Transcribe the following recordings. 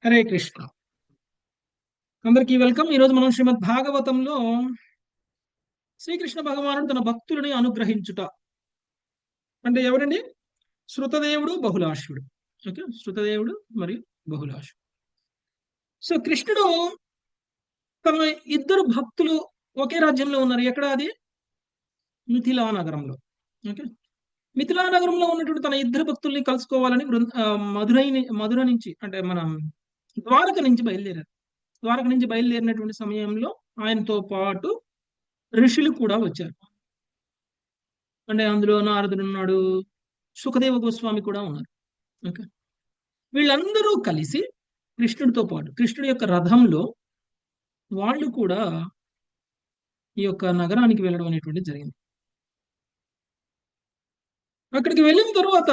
హరే కృష్ణ. అందరికీ వెల్కమ్. ఈరోజు మనం శ్రీమద్ భాగవతంలో శ్రీకృష్ణ భగవానుడు తన భక్తులని అనుగ్రహించుట అంటే ఎవరండి? శృతదేవుడు, బహుళాశ్వుడు. ఓకే, శృతదేవుడు మరియు బహుళాశ్వుడు. సో కృష్ణుడు తన ఇద్దరు భక్తులు ఒకే రాజ్యంలో ఉన్నారు. ఎక్కడ? అది మిథిలా నగరంలో. ఓకే, మిథిలా నగరంలో ఉన్నటువంటి తన ఇద్దరు భక్తుల్ని కలుసుకోవాలని మధుర నుంచి అంటే మన ద్వారక నుంచి బయలుదేరారు. ద్వారక నుంచి బయలుదేరినటువంటి సమయంలో ఆయనతో పాటు ఋషులు కూడా వచ్చారు. అంటే అందులో నారదుడు ఉన్నాడు, సుఖదేవ గోస్వామి కూడా ఉన్నారు. ఓకే, వీళ్ళందరూ కలిసి కృష్ణుడితో పాటు కృష్ణుడి యొక్క రథంలో వాళ్ళు కూడా ఈ యొక్క నగరానికి వెళ్ళడం అనేటువంటిది జరిగింది. అక్కడికి వెళ్ళిన తర్వాత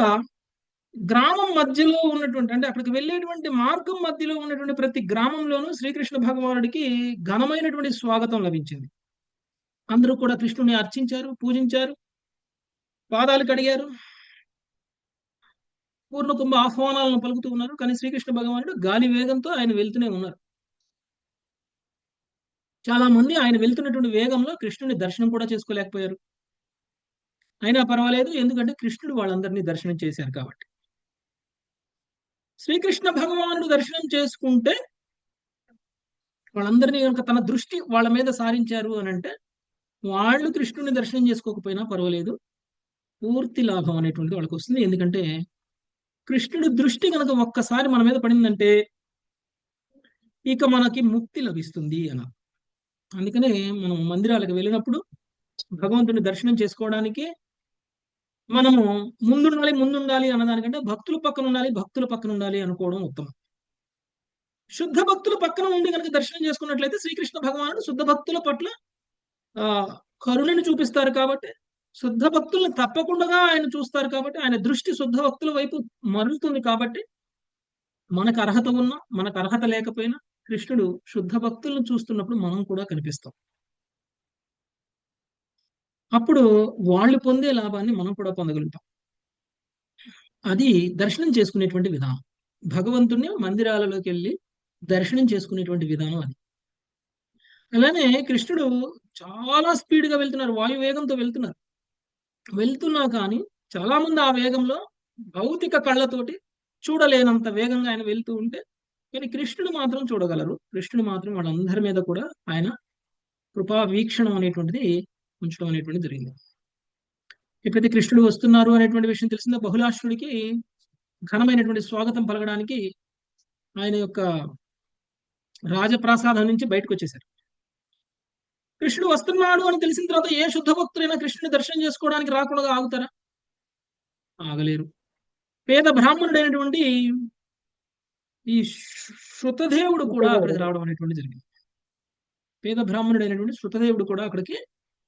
గ్రామం మధ్యలో ఉన్నటువంటి అంటే అక్కడికి వెళ్ళేటువంటి మార్గం మధ్యలో ఉన్నటువంటి ప్రతి గ్రామంలోనూ శ్రీకృష్ణ భగవానుడికి ఘనమైనటువంటి స్వాగతం లభించింది. అందరూ కూడా కృష్ణుని అర్చించారు, పూజించారు, పాదాలు కడిగారు, పూర్ణ కుంభ ఆహ్వానాలను పలుకుతూ ఉన్నారు. కానీ శ్రీకృష్ణ భగవానుడు గాలి వేగంతో ఆయన వెళ్తూనే ఉన్నారు. చాలా మంది ఆయన వెళ్తున్నటువంటి వేగంలో కృష్ణుని దర్శనం కూడా చేసుకోలేకపోయారు. అయినా పర్వాలేదు, ఎందుకంటే కృష్ణుడు వాళ్ళందరినీ దర్శనం చేశారు కాబట్టి. శ్రీకృష్ణ భగవానుడు దర్శనం చేసుకుంటే వాళ్ళందరినీ కనుక తన దృష్టి వాళ్ళ మీద సారించారు అని అంటే వాళ్ళు కృష్ణుని దర్శనం చేసుకోకపోయినా పర్వాలేదు, పూర్తి లాభం అనేటువంటిది వాళ్ళకి వస్తుంది. ఎందుకంటే కృష్ణుడి దృష్టి కనుక ఒక్కసారి మన మీద పడిందంటే ఇక మనకి ముక్తి లభిస్తుంది అన్న. అందుకనే మనం మందిరాలకు వెళ్ళినప్పుడు భగవంతుని దర్శనం చేసుకోవడానికి మనము ముందుండాలి అన్నదానికంటే భక్తుల పక్కన ఉండాలి అనుకోవడం ఉత్తమం. శుద్ధ భక్తుల పక్కన ఉండి కనుక దర్శనం చేసుకున్నట్లయితే శ్రీకృష్ణ భగవానుడు శుద్ధ భక్తుల పట్ల ఆ కరుణను చూపిస్తారు కాబట్టి, శుద్ధ భక్తులను తప్పకుండా ఆయన చూస్తారు కాబట్టి, ఆయన దృష్టి శుద్ధ భక్తుల వైపు మరలుతుంది కాబట్టి, మనకు అర్హత ఉన్నా మనకు అర్హత లేకపోయినా కృష్ణుడు శుద్ధ భక్తులను చూస్తున్నప్పుడు మనం కూడా కనిపిస్తాం. అప్పుడు వాళ్ళు పొందే లాభాన్ని మనం కూడా పొందగలుగుతాం. అది దర్శనం చేసుకునేటువంటి విధానం. భగవంతుణ్ణి మందిరాలలోకి వెళ్ళి దర్శనం చేసుకునేటువంటి విధానం అది. అలానే కృష్ణుడు చాలా స్పీడ్గా వెళ్తున్నారు, వాయు వేగంతో వెళ్తున్నారు. వెళ్తున్నా కానీ చాలా మంది ఆ వేగంలో భౌతిక కళ్ళతోటి చూడలేనంత వేగంగా ఆయన వెళ్తూ ఉంటే, కానీ కృష్ణుడు మాత్రం చూడగలరు. కృష్ణుడు మాత్రం వాళ్ళందరి మీద కూడా ఆయన కృపా వీక్షణం అనేటువంటిది ఉంచడం అనేటువంటిది జరిగింది. ఎప్పుడైతే కృష్ణుడు వస్తున్నారు అనేటువంటి విషయం తెలిసిందో బహుళాశ్వుడికి ఘనమైనటువంటి స్వాగతం పలకడానికి ఆయన యొక్క రాజప్రాసాదం నుంచి బయటకు వచ్చేశారు. కృష్ణుడు వస్తున్నాడు అని తెలిసిన తర్వాత ఏ శుద్ధ భక్తులైనా కృష్ణుని దర్శనం చేసుకోవడానికి రాకుండా ఆగుతారా? ఆగలేరు. పేద బ్రాహ్మణుడైనటువంటి ఈ శృతదేవుడు కూడా అక్కడికి రావడం అనేటువంటి జరిగింది. పేద బ్రాహ్మణుడైనటువంటి శృతదేవుడు కూడా అక్కడికి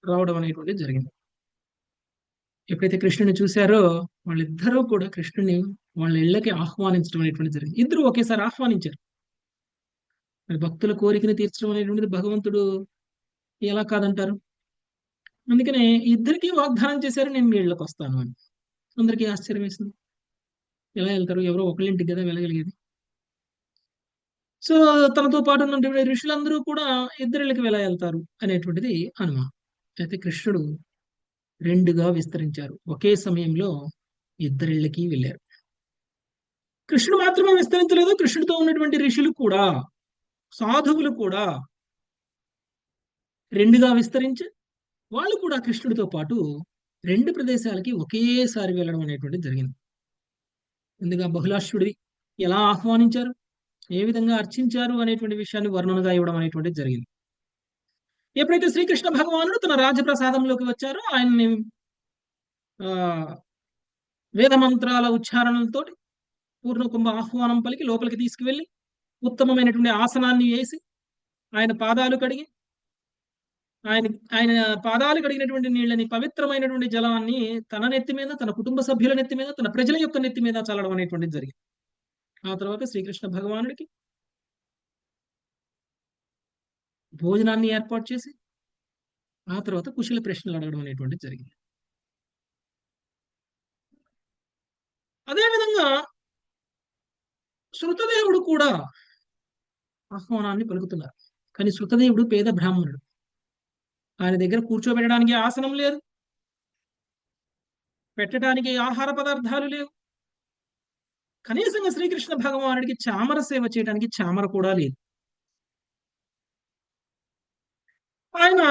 రావడం అనేటువంటి జరిగింది. ఎప్పుడైతే కృష్ణుని చూశారో వాళ్ళిద్దరూ కూడా కృష్ణుని వాళ్ళ ఇళ్ళకి ఆహ్వానించడం అనేటువంటి జరిగింది. ఇద్దరు ఒకేసారి ఆహ్వానించారు. మరి భక్తుల కోరికని తీర్చడం అనేటువంటిది భగవంతుడు ఎలా కాదంటారు? అందుకనే ఇద్దరికి వాగ్దానం చేశారు, నేను మీ ఇళ్ళకి వస్తాను అని. అందరికీ ఆశ్చర్యం వేసింది. ఎలా వెళ్తారు? ఎవరో ఒకళ్ళింటికి కదా వెళ్ళగలిగేది. సో తనతో పాటు ఉన్నటువంటి ఋషులందరూ కూడా ఇద్దరిళ్ళకి ఎలా వెళ్తారు అనేటువంటిది అనుమానం. అయితే కృష్ణుడు రెండుగా విస్తరించారు. ఒకే సమయంలో ఇద్దరిళ్ళకి వెళ్ళారు. కృష్ణుడు మాత్రమే విస్తరించలేదు, కృష్ణుడితో ఉన్నటువంటి ఋషులు కూడా, సాధువులు కూడా రెండుగా విస్తరించి వాళ్ళు కూడా కృష్ణుడితో పాటు రెండు ప్రదేశాలకి ఒకేసారి వెళ్ళడం అనేటువంటిది జరిగింది. ముందుగా బహుళాశ్వుడిని ఎలా ఆహ్వానించారు, ఏ విధంగా అర్చించారు అనేటువంటి విషయాన్ని వర్ణనగా ఇవ్వడం అనేటువంటిది జరిగింది. ఎప్పుడైతే శ్రీకృష్ణ భగవానుడు తన రాజప్రసాదంలోకి వచ్చారో ఆయన్ని ఆ వేద మంత్రాల ఉచ్చారణలతో పూర్ణ కుంభ ఆహ్వానం పలికి లోపలికి తీసుకువెళ్ళి ఉత్తమమైనటువంటి ఆసనాన్ని వేసి ఆయన పాదాలు కడిగి ఆయన ఆయన పాదాలు కడిగినటువంటి నీళ్ళని, పవిత్రమైనటువంటి జలాన్ని తన నెత్తి మీద, తన కుటుంబ సభ్యుల నెత్తి మీద, తన ప్రజల యొక్క నెత్తి మీద చల్లడం అనేటువంటిది జరిగింది. ఆ తర్వాత శ్రీకృష్ణ భగవానుడికి భోజనాన్ని ఏర్పాటు చేసి ఆ తర్వాత కుశల ప్రశ్నలు అడగడం అనేటువంటిది జరిగింది. అదేవిధంగా శృతదేవుడు కూడా ఆహ్వానాన్ని పలుకుతున్నారు. కానీ శృతదేవుడు పేద బ్రాహ్మణుడు. ఆయన దగ్గర కూర్చోబెట్టడానికి ఆసనం లేదు, పెట్టడానికి ఆహార పదార్థాలు లేవు. కనీసంగా శ్రీకృష్ణ భగవానుడికి చామర సేవ చేయడానికి చామర కూడా లేదు. ఆయన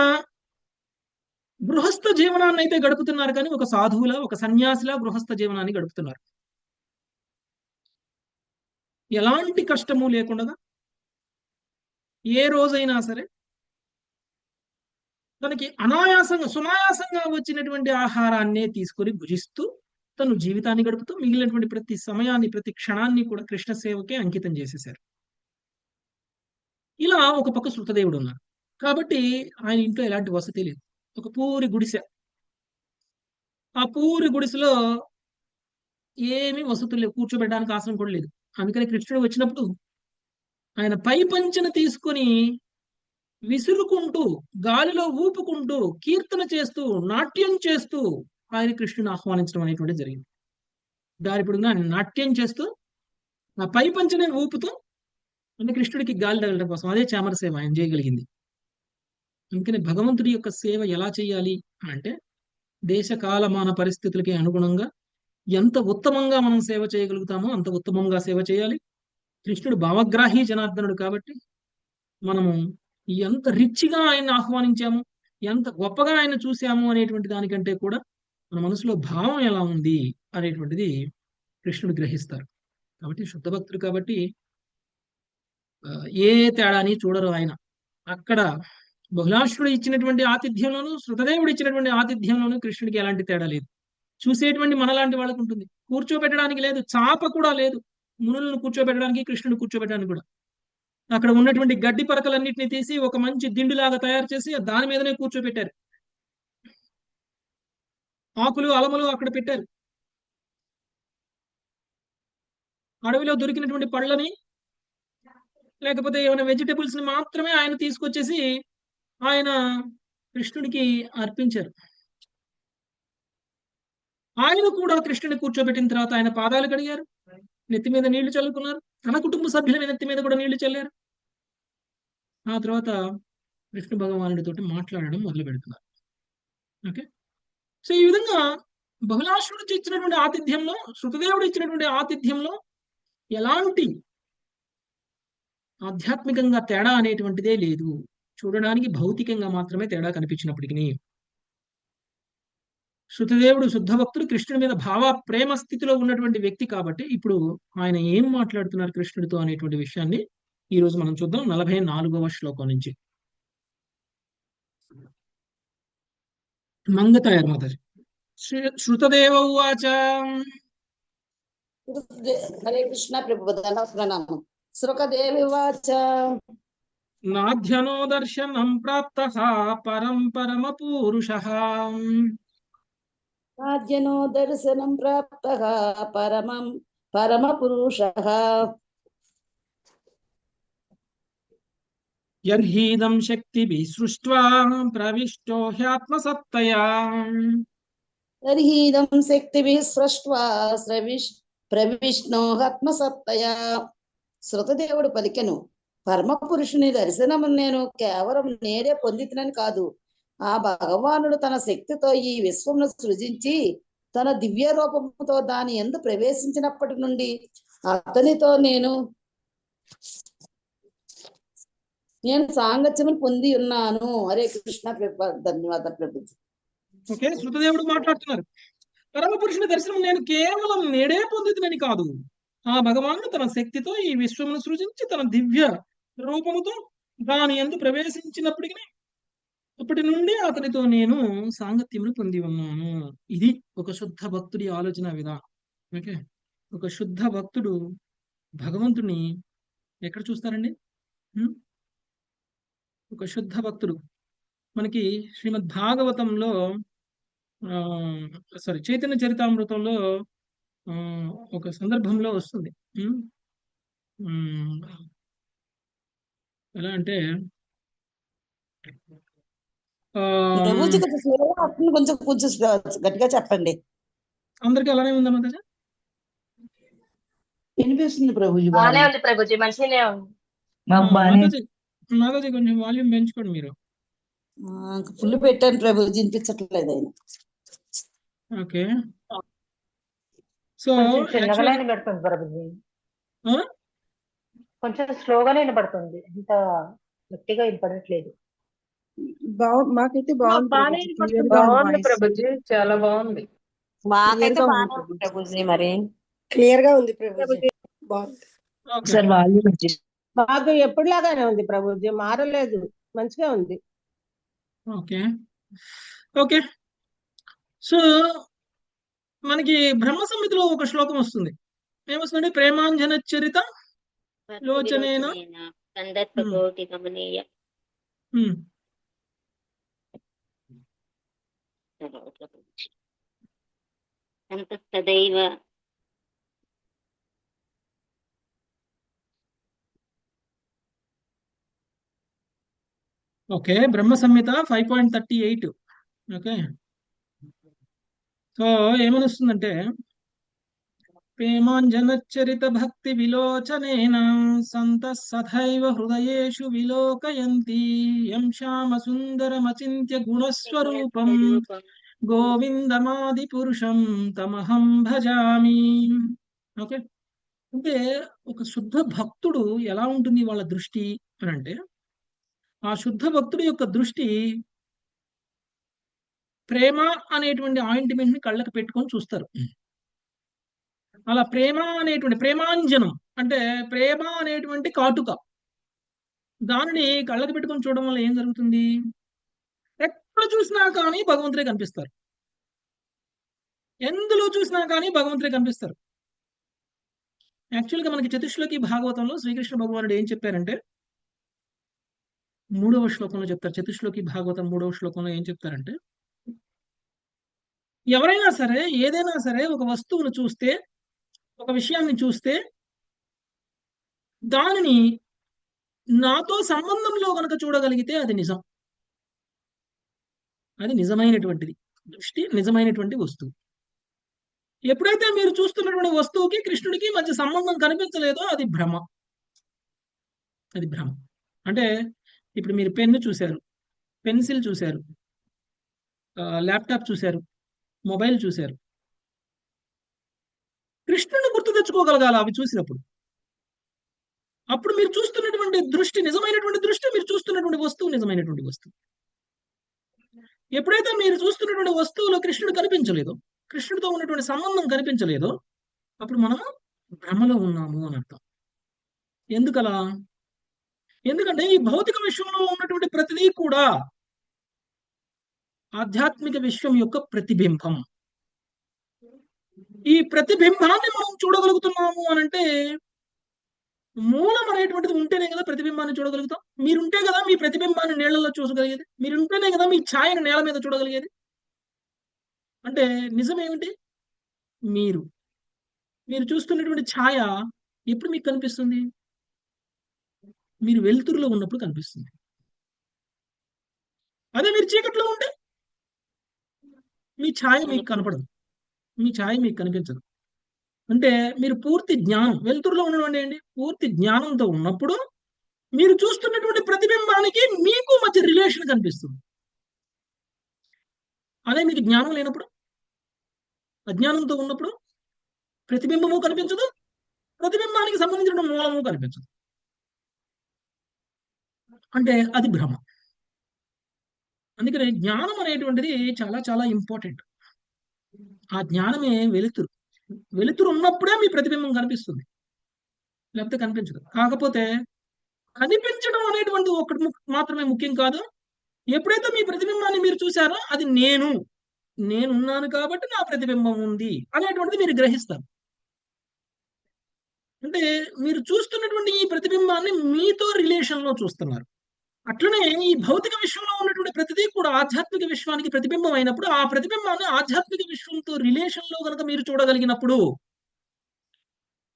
గృహస్థ జీవనాన్ని అయితే గడుపుతున్నారు, కానీ ఒక సాధువులా, ఒక సన్యాసిలా గృహస్థ జీవనాన్ని గడుపుతున్నారు. ఎలాంటి కష్టము లేకుండా ఏ రోజైనా సరే తనకి అనాయాసంగా సునాయాసంగా వచ్చినటువంటి ఆహారాన్నే తీసుకొని భుజిస్తూ తను జీవితాన్ని గడుపుతూ మిగిలినటువంటి ప్రతి సమయాన్ని, ప్రతి క్షణాన్ని కూడా కృష్ణ సేవకే అంకితం చేసేశారు. ఇలా ఒక పక్క శృతదేవుడు ఉన్నారు. కాబట్టి ఆయన ఇంట్లో ఎలాంటి వసతి లేదు. ఒక పూరి గుడిసె. ఆ పూరి గుడిసెలో ఏమీ వసతులు లేవు, కూర్చోబెట్టడానికి ఆసనం కూడా లేదు. అందుకని కృష్ణుడు వచ్చినప్పుడు ఆయన పై పంచెను తీసుకొని విసురుకుంటూ, గాలిలో ఊపుకుంటూ, కీర్తన చేస్తూ, నాట్యం చేస్తూ ఆయన కృష్ణుని ఆహ్వానించడం అనేటువంటి జరిగింది. దారి పొడుగునా ఆయన నాట్యం చేస్తూ, ఆ పై పంచెని ఊపుతూ, అంటే కృష్ణుడికి గాలి తగలడం కోసం, అదే చామర సేవ ఆయన చేయగలిగింది. అందుకని భగవంతుడి యొక్క సేవ ఎలా చేయాలి అంటే, దేశ కాలమాన పరిస్థితులకి అనుగుణంగా ఎంత ఉత్తమంగా మనం సేవ చేయగలుగుతామో అంత ఉత్తమంగా సేవ చేయాలి. కృష్ణుడు భావగ్రాహి జనార్దనుడు కాబట్టి మనము ఎంత రిచ్గా ఆయన్ని ఆహ్వానించాము, ఎంత గొప్పగా ఆయన చూసాము అనేటువంటి దానికంటే కూడా మన మనసులో భావం ఎలా ఉంది అనేటువంటిది కృష్ణుడు గ్రహిస్తారు. కాబట్టి శుద్ధ భక్తుడు కాబట్టి ఏ తేడాని చూడరు ఆయన. అక్కడ బహుళాశ్రుడు ఇచ్చినటువంటి ఆతిథ్యంలోను, శృతదేవుడు ఇచ్చినటువంటి ఆతిథ్యంలోను కృష్ణుడికి ఎలాంటి తేడా లేదు. చూసేటువంటి మనలాంటి వాళ్ళకు ఉంటుంది. కూర్చోబెట్టడానికి లేదు, చాప కూడా లేదు. మునులను కూర్చోబెట్టడానికి, కృష్ణుడు కూర్చోబెట్టడానికి కూడా. అక్కడ ఉన్నటువంటి గడ్డి పరకలన్నింటినీ తీసి ఒక మంచి దిండులాగా తయారు చేసి దాని మీదనే కూర్చోబెట్టారు. ఆకులు అలములు అక్కడ పెట్టారు. అడవిలో దొరికినటువంటి పళ్ళని, లేకపోతే ఏమైనా వెజిటబుల్స్ ని మాత్రమే ఆయన తీసుకొచ్చేసి ఆయన కృష్ణుడికి అర్పించారు. ఆయన కూడా కృష్ణుని కూర్చోబెట్టిన తర్వాత ఆయన పాదాలు కడిగారు, నెత్తి మీద నీళ్లు చల్లుకున్నారు, తన కుటుంబ సభ్యుల నెత్తి మీద కూడా నీళ్లు చల్లారు. ఆ తర్వాత కృష్ణ భగవానుడితో మాట్లాడడం మొదలు పెడుతున్నారు. ఓకే. సో ఈ విధంగా బహుళాశ్రుడు ఇచ్చినటువంటి ఆతిథ్యంలో, శృతదేవుడు ఇచ్చినటువంటి ఆతిథ్యంలో ఎలాంటి ఆధ్యాత్మికంగా తేడా అనేటువంటిదే లేదు. చూడడానికి భౌతికంగా మాత్రమే తేడా కనిపించినప్పటికీ శృతదేవుడు శుద్ధ భక్తుడు, కృష్ణుడి మీద భావ ప్రేమ స్థితిలో ఉన్నటువంటి వ్యక్తి కాబట్టి ఇప్పుడు ఆయన ఏం మాట్లాడుతున్నారు కృష్ణుడితో అనేటువంటి విషయాన్ని ఈ రోజు మనం చూద్దాం 44వ శ్లోకం నుంచి. మంగతాయర్ మాతాజీ. శృతదేవ ఉవాచ. హరే కృష్ణ ప్రభు ప్రణామం. శృకదేవి ఉవాచ. నాధ్యనో దర్శనం ప్రాప్తః పరం పరమ పూరుషః. నాధ్యనో దర్శనం ప్రాప్తః పరమం పరమ పురుషః. యర్హీదం శక్తిభిః సృష్ట్వా ప్రవిష్టో హ్యాత్మసత్తయా. తర్హీదం శక్తిభిః సృష్ట్వా ప్రవిష్ణోహాత్మసత్తయా. శృతదేవుడు పలికెను, పరమ పురుషుని దర్శనము నేను కేవలం నేనే పొందితినని కాదు, ఆ భగవానుడు తన శక్తితో ఈ విశ్వమును సృజించి తన దివ్య రూపముతో దాని యందు ప్రవేశించినప్పటి నుండి అతనితో నేను సాంగత్యమును పొంది ఉన్నాను. హరే కృష్ణ ప్రభు. ధన్యవాదాలు ప్రభుజీ. ఓకే, శృతదేవుడు మాట్లాడుతున్నారు. పరమ పురుషుని దర్శనం నేను కేవలం నేడే పొందుతునని కాదు, ఆ భగవానుడు తన శక్తితో ఈ విశ్వమును సృజించి తన దివ్య రూపముతో దాని యందు ప్రవేశించినప్పటికీ అప్పటి నుండి అతనితో నేను సాంగత్యమును పొంది ఉన్నాను. ఇది ఒక శుద్ధ భక్తుడి ఆలోచన విధానం. ఓకే, ఒక శుద్ధ భక్తుడు భగవంతుని ఎక్కడ చూస్తారండి? ఒక శుద్ధ భక్తుడు మనకి శ్రీమద్ భాగవతంలో చైతన్య చరితామృతంలో ఒక సందర్భంలో వస్తుంది. ఎలా అంటే కొంచెం కొంచెం గట్టిగా చెప్పండి. అందరికి అలానే ఉందా మాతాజీ? వినిపిస్తుంది ప్రభుజీ. బాగానే ఉంది ప్రభుజీ, మంచిగానే ఉంది. మాకు బానే మాతాజీ మాతాజీ కొంచెం వాల్యూమ్ పెంచుకోండి మీరు. ఫుల్ పెట్టాను ప్రభు, వినిపించట్లేదు ఆయన. ఓకే. సో కొంచెం చిన్నగానే యాక్చువల్గా వినబడుతుంది ప్రభుజీ, కొంచెం స్లోగానే వినబడుతుంది, ఇంత గట్టిగా వినపడట్లేదు. మాకైతే మాకు బాగుంది బాగానే ప్రభుజీ, క్లియర్ గా ఉంది బాగుంది వాయిస్. ప్రభుజీ, చాలా బాగుంది. క్లియర్ మాకైతే గా ఉంది బాగానే ఉంది ప్రభుజీ, ప్రభుజీ. మరి క్లియర్ గా ఉంది ప్రభుజీ, బాగుంది. ఓకే. Sir volume adjust. మాకు ఎప్పుడులాగానే ఉంది ప్రభుజీ, మారలేదు, మంచిగా ఉంది. ఓకే. ఓకే. సో మనకి బ్రహ్మ సంహితలో ఒక శ్లోకం వస్తుంది. ఏమొస్తుంది? ప్రేమాంజన చరిత లోచనేన సందర్భకోటి గమనీయ ఉమ్, సంతస్తదైవ ఓకే. బ్రహ్మ సంహిత 5.38. ఓకే. సో ఏమనొస్తుందంటే ప్రేమాంజనచరిత భక్తి విలోచనేన సంత సథైవ హృదయేషు విలోకయంతి యం శ్యామ సుందరమచింత్య గుణస్వరూపం గోవిందమాది పురుషం తమహం భజామి. ఓకే. అంటే ఒక శుద్ధ భక్తుడు ఎలా ఉంటుంది వాళ్ళ దృష్టి అని అంటే, ఆ శుద్ధ భక్తుడి యొక్క దృష్టి ప్రేమ అనేటువంటి ఆయింట్మెంట్ ని కళ్ళకి పెట్టుకొని చూస్తారు. అలా ప్రేమ అనేటువంటి ప్రేమాంజనం అంటే ప్రేమ అనేటువంటి కాటుక, దానిని కళ్ళకి పెట్టుకొని చూడడం వల్ల ఏం జరుగుతుంది? ఎక్కడ చూసినా కానీ భగవంతుడే కనిపిస్తారు. ఎందులో చూసినా కానీ భగవంతుడే కనిపిస్తారు. యాక్చువల్గా మనకి చతుశ్లోకి భాగవతంలో శ్రీకృష్ణ భగవానుడు ఏం చెప్పారంటే, 3వ శ్లోకంలో చెప్తారు. చతుశ్లోకి భాగవతం 3వ శ్లోకంలో ఏం చెప్తారంటే, ఎవరైనా సరే ఏదైనా సరే ఒక వస్తువును చూస్తే, ఒక విషయాన్ని చూస్తే దానిని నాతో సంబంధంలో కనుక చూడగలిగితే అది నిజం, అది నిజమైనటువంటిది దృష్టి, నిజమైనటువంటి వస్తువు. ఎప్పుడైతే మీరు చూస్తున్నటువంటి వస్తువుకి కృష్ణుడికి మధ్య సంబంధం కనిపించలేదో అది భ్రమ. అది భ్రమ. అంటే ఇప్పుడు మీరు పెన్ను చూశారు, పెన్సిల్ చూశారు, ల్యాప్టాప్ చూశారు, మొబైల్ చూశారు. కృష్ణుని గుర్తు తెచ్చుకోగలగాలి అవి చూసినప్పుడు. అప్పుడు మీరు చూస్తున్నటువంటి దృష్టి నిజమైనటువంటి దృష్టి, మీరు చూస్తున్నటువంటి వస్తువు నిజమైనటువంటి వస్తువు. ఎప్పుడైతే మీరు చూస్తున్నటువంటి వస్తువులో కృష్ణుడు కనిపించలేదో, కృష్ణుడితో ఉన్నటువంటి సంబంధం కనిపించలేదో, అప్పుడు మనం భ్రమలో ఉన్నాము అని అర్థం. ఎందుకలా? ఎందుకంటే ఈ భౌతిక విశ్వంలో ఉన్నటువంటి ప్రతిదీ కూడా ఆధ్యాత్మిక విశ్వం యొక్క ప్రతిబింబం. ఈ ప్రతిబింబాన్ని మనం చూడగలుగుతున్నాము అనంటే మూలం అనేటువంటిది ఉంటేనే కదా ప్రతిబింబాన్ని చూడగలుగుతాం. మీరుంటే కదా మీ ప్రతిబింబాన్ని నీళ్లలో చూడగలిగేది, మీరుంటేనే కదా మీ ఛాయను నేల మీద చూడగలిగేది. అంటే నిజం ఏమిటి? మీరు చూస్తున్నటువంటి ఛాయ ఎప్పుడు మీకు కనిపిస్తుంది? మీరు వెలుతురులో ఉన్నప్పుడు కనిపిస్తుంది. అదే మీరు చీకట్లో ఉంటే మీ ఛాయ మీకు కనపడదు, మీ ఛాయ మీకు కనిపించదు. అంటే మీరు పూర్తి జ్ఞానం, వెలుతురులో ఉండడం ఏంటి? పూర్తి జ్ఞానంతో ఉన్నప్పుడు మీరు చూస్తున్నటువంటి ప్రతిబింబానికి మీకు మధ్య రిలేషన్ కనిపిస్తుంది. అదే మీకు జ్ఞానం లేనప్పుడు, అజ్ఞానంతో ఉన్నప్పుడు ప్రతిబింబము కనిపించదు, ప్రతిబింబానికి సంబంధించిన మూలము కనిపించదు. అంటే అది భ్రమ. అందుకని జ్ఞానం అనేటువంటిది చాలా చాలా ఇంపార్టెంట్. ఆ జ్ఞానమే వెలుతురు. వెలుతురు ఉన్నప్పుడే మీ ప్రతిబింబం కనిపిస్తుంది, లేకపోతే కనిపించదు. కాకపోతే కనిపించడం అనేటువంటి ఒకటి మాత్రమే ముఖ్యం కాదు. ఎప్పుడైతే మీ ప్రతిబింబాన్ని మీరు చూసారో అది నేనున్నాను కాబట్టి నా ప్రతిబింబం ఉంది అనేటువంటిది మీరు గ్రహిస్తారు. అంటే మీరు చూస్తున్నటువంటి ఈ ప్రతిబింబాన్ని మీతో రిలేషన్ లో చూస్తున్నారు. అట్లనే ఈ భౌతిక విశ్వంలో ఉన్నటువంటి ప్రతిదీ కూడా ఆధ్యాత్మిక విశ్వానికి ప్రతిబింబం అయినప్పుడు, ఆ ప్రతిబింబాన్ని ఆధ్యాత్మిక విశ్వంతో రిలేషన్ లో కనుక మీరు చూడగలిగినప్పుడు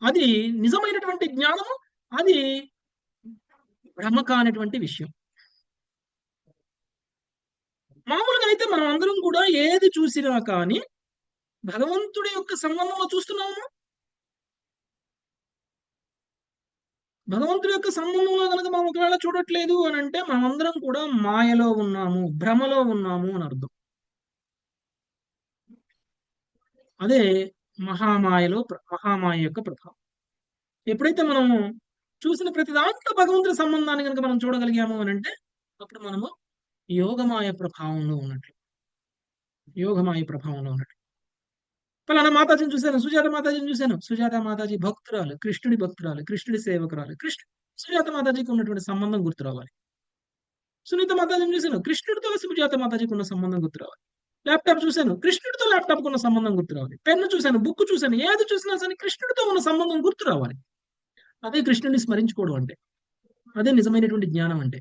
అది నిజమైనటువంటి జ్ఞానము, అది భ్రమ కానటువంటి విషయం. మామూలుగా అయితే మనం అందరం కూడా ఏది చూసినా కానీ భగవంతుడి యొక్క సంబంధంలో చూస్తున్నాము. భగవంతుడి యొక్క సంబంధంలో కనుక మనం ఒకవేళ చూడట్లేదు అని అంటే మనమందరం కూడా మాయలో ఉన్నాము, భ్రమలో ఉన్నాము అని అర్థం. అదే మహామాయ యొక్క ప్రభావం. ఎప్పుడైతే మనం చూసిన ప్రతి దాంట్లో భగవంతుడి సంబంధాన్ని కనుక మనం చూడగలిగాము అని అంటే అప్పుడు మనము యోగమాయ ప్రభావంలో ఉన్నట్లు. పలానా మాతాజీని చూశాను, సుజాత మాతాజీని చూశాను. సుజాత మాతాజీ భక్తురాలు, కృష్ణుడి భక్తురాలు, కృష్ణుడి సేవకురాలు. సుజాత మాతాజీకి ఉన్నటువంటి సంబంధం గుర్తు రావాలి. సునీత మాతాజీని చూశాను, కృష్ణుడితో సుజాత మాతాజీకి ఉన్న సంబంధం గుర్తు రావాలి. ల్యాప్టాప్ చూశాను, కృష్ణుడితో ల్యాప్టాప్ ఉన్న సంబంధం గుర్తు రావాలి. పెన్ను చూశాను, బుక్ చూశాను, ఏది చూసినా సరే కృష్ణుడితో ఉన్న సంబంధం గుర్తు రావాలి. అదే కృష్ణుడిని స్మరించుకోవడం అంటే, అదే నిజమైనటువంటి జ్ఞానం అంటే.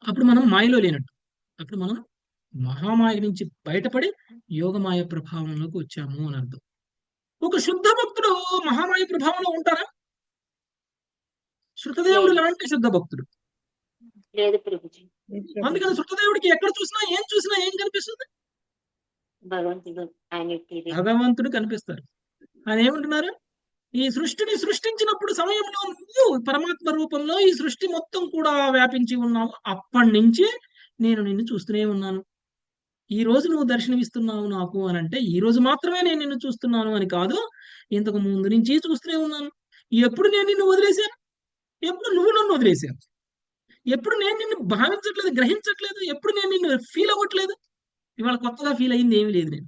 అప్పుడు మనం మాయలో లేనట్టు. అప్పుడు మనం మహామాయ నుంచి బయటపడి యోగమాయ ప్రభావంలోకి వచ్చాము అని అర్థం. ఒక శుద్ధ భక్తుడు మహామాయ ప్రభావంలో ఉంటారా? శృతదేవుడు లాంటి శుద్ధ భక్తుడు. లేదు ప్రభుజీ. అందుకని శృతదేవుడికి ఎక్కడ చూసినా ఏం కనిపిస్తుంది? భగవంతుడు కనిపిస్తారు. ఆయన ఏమంటున్నారు? ఈ సృష్టిని సృష్టించినప్పుడు సమయంలో నువ్వు పరమాత్మ రూపంలో ఈ సృష్టి మొత్తం కూడా వ్యాపించి ఉన్నావు. అప్పటి నుంచి నేను నిన్ను చూస్తూనే ఉన్నాను. ఈ రోజు నువ్వు దర్శనమిస్తున్నావు నాకు అని అంటే ఈ రోజు మాత్రమే నేను నిన్ను చూస్తున్నాను అని కాదు, ఇంతకు ముందు నుంచి చూస్తూనే ఉన్నాను. ఎప్పుడు నేను నిన్ను వదిలేశాను? ఎప్పుడు నువ్వు నన్ను వదిలేశావు? ఎప్పుడు నేను నిన్ను భావించట్లేదు, గ్రహించట్లేదు? ఎప్పుడు నేను నిన్ను ఫీల్ అవ్వట్లేదు? ఇవాళ కొత్తగా ఫీల్ అయింది ఏమీ లేదు నేను.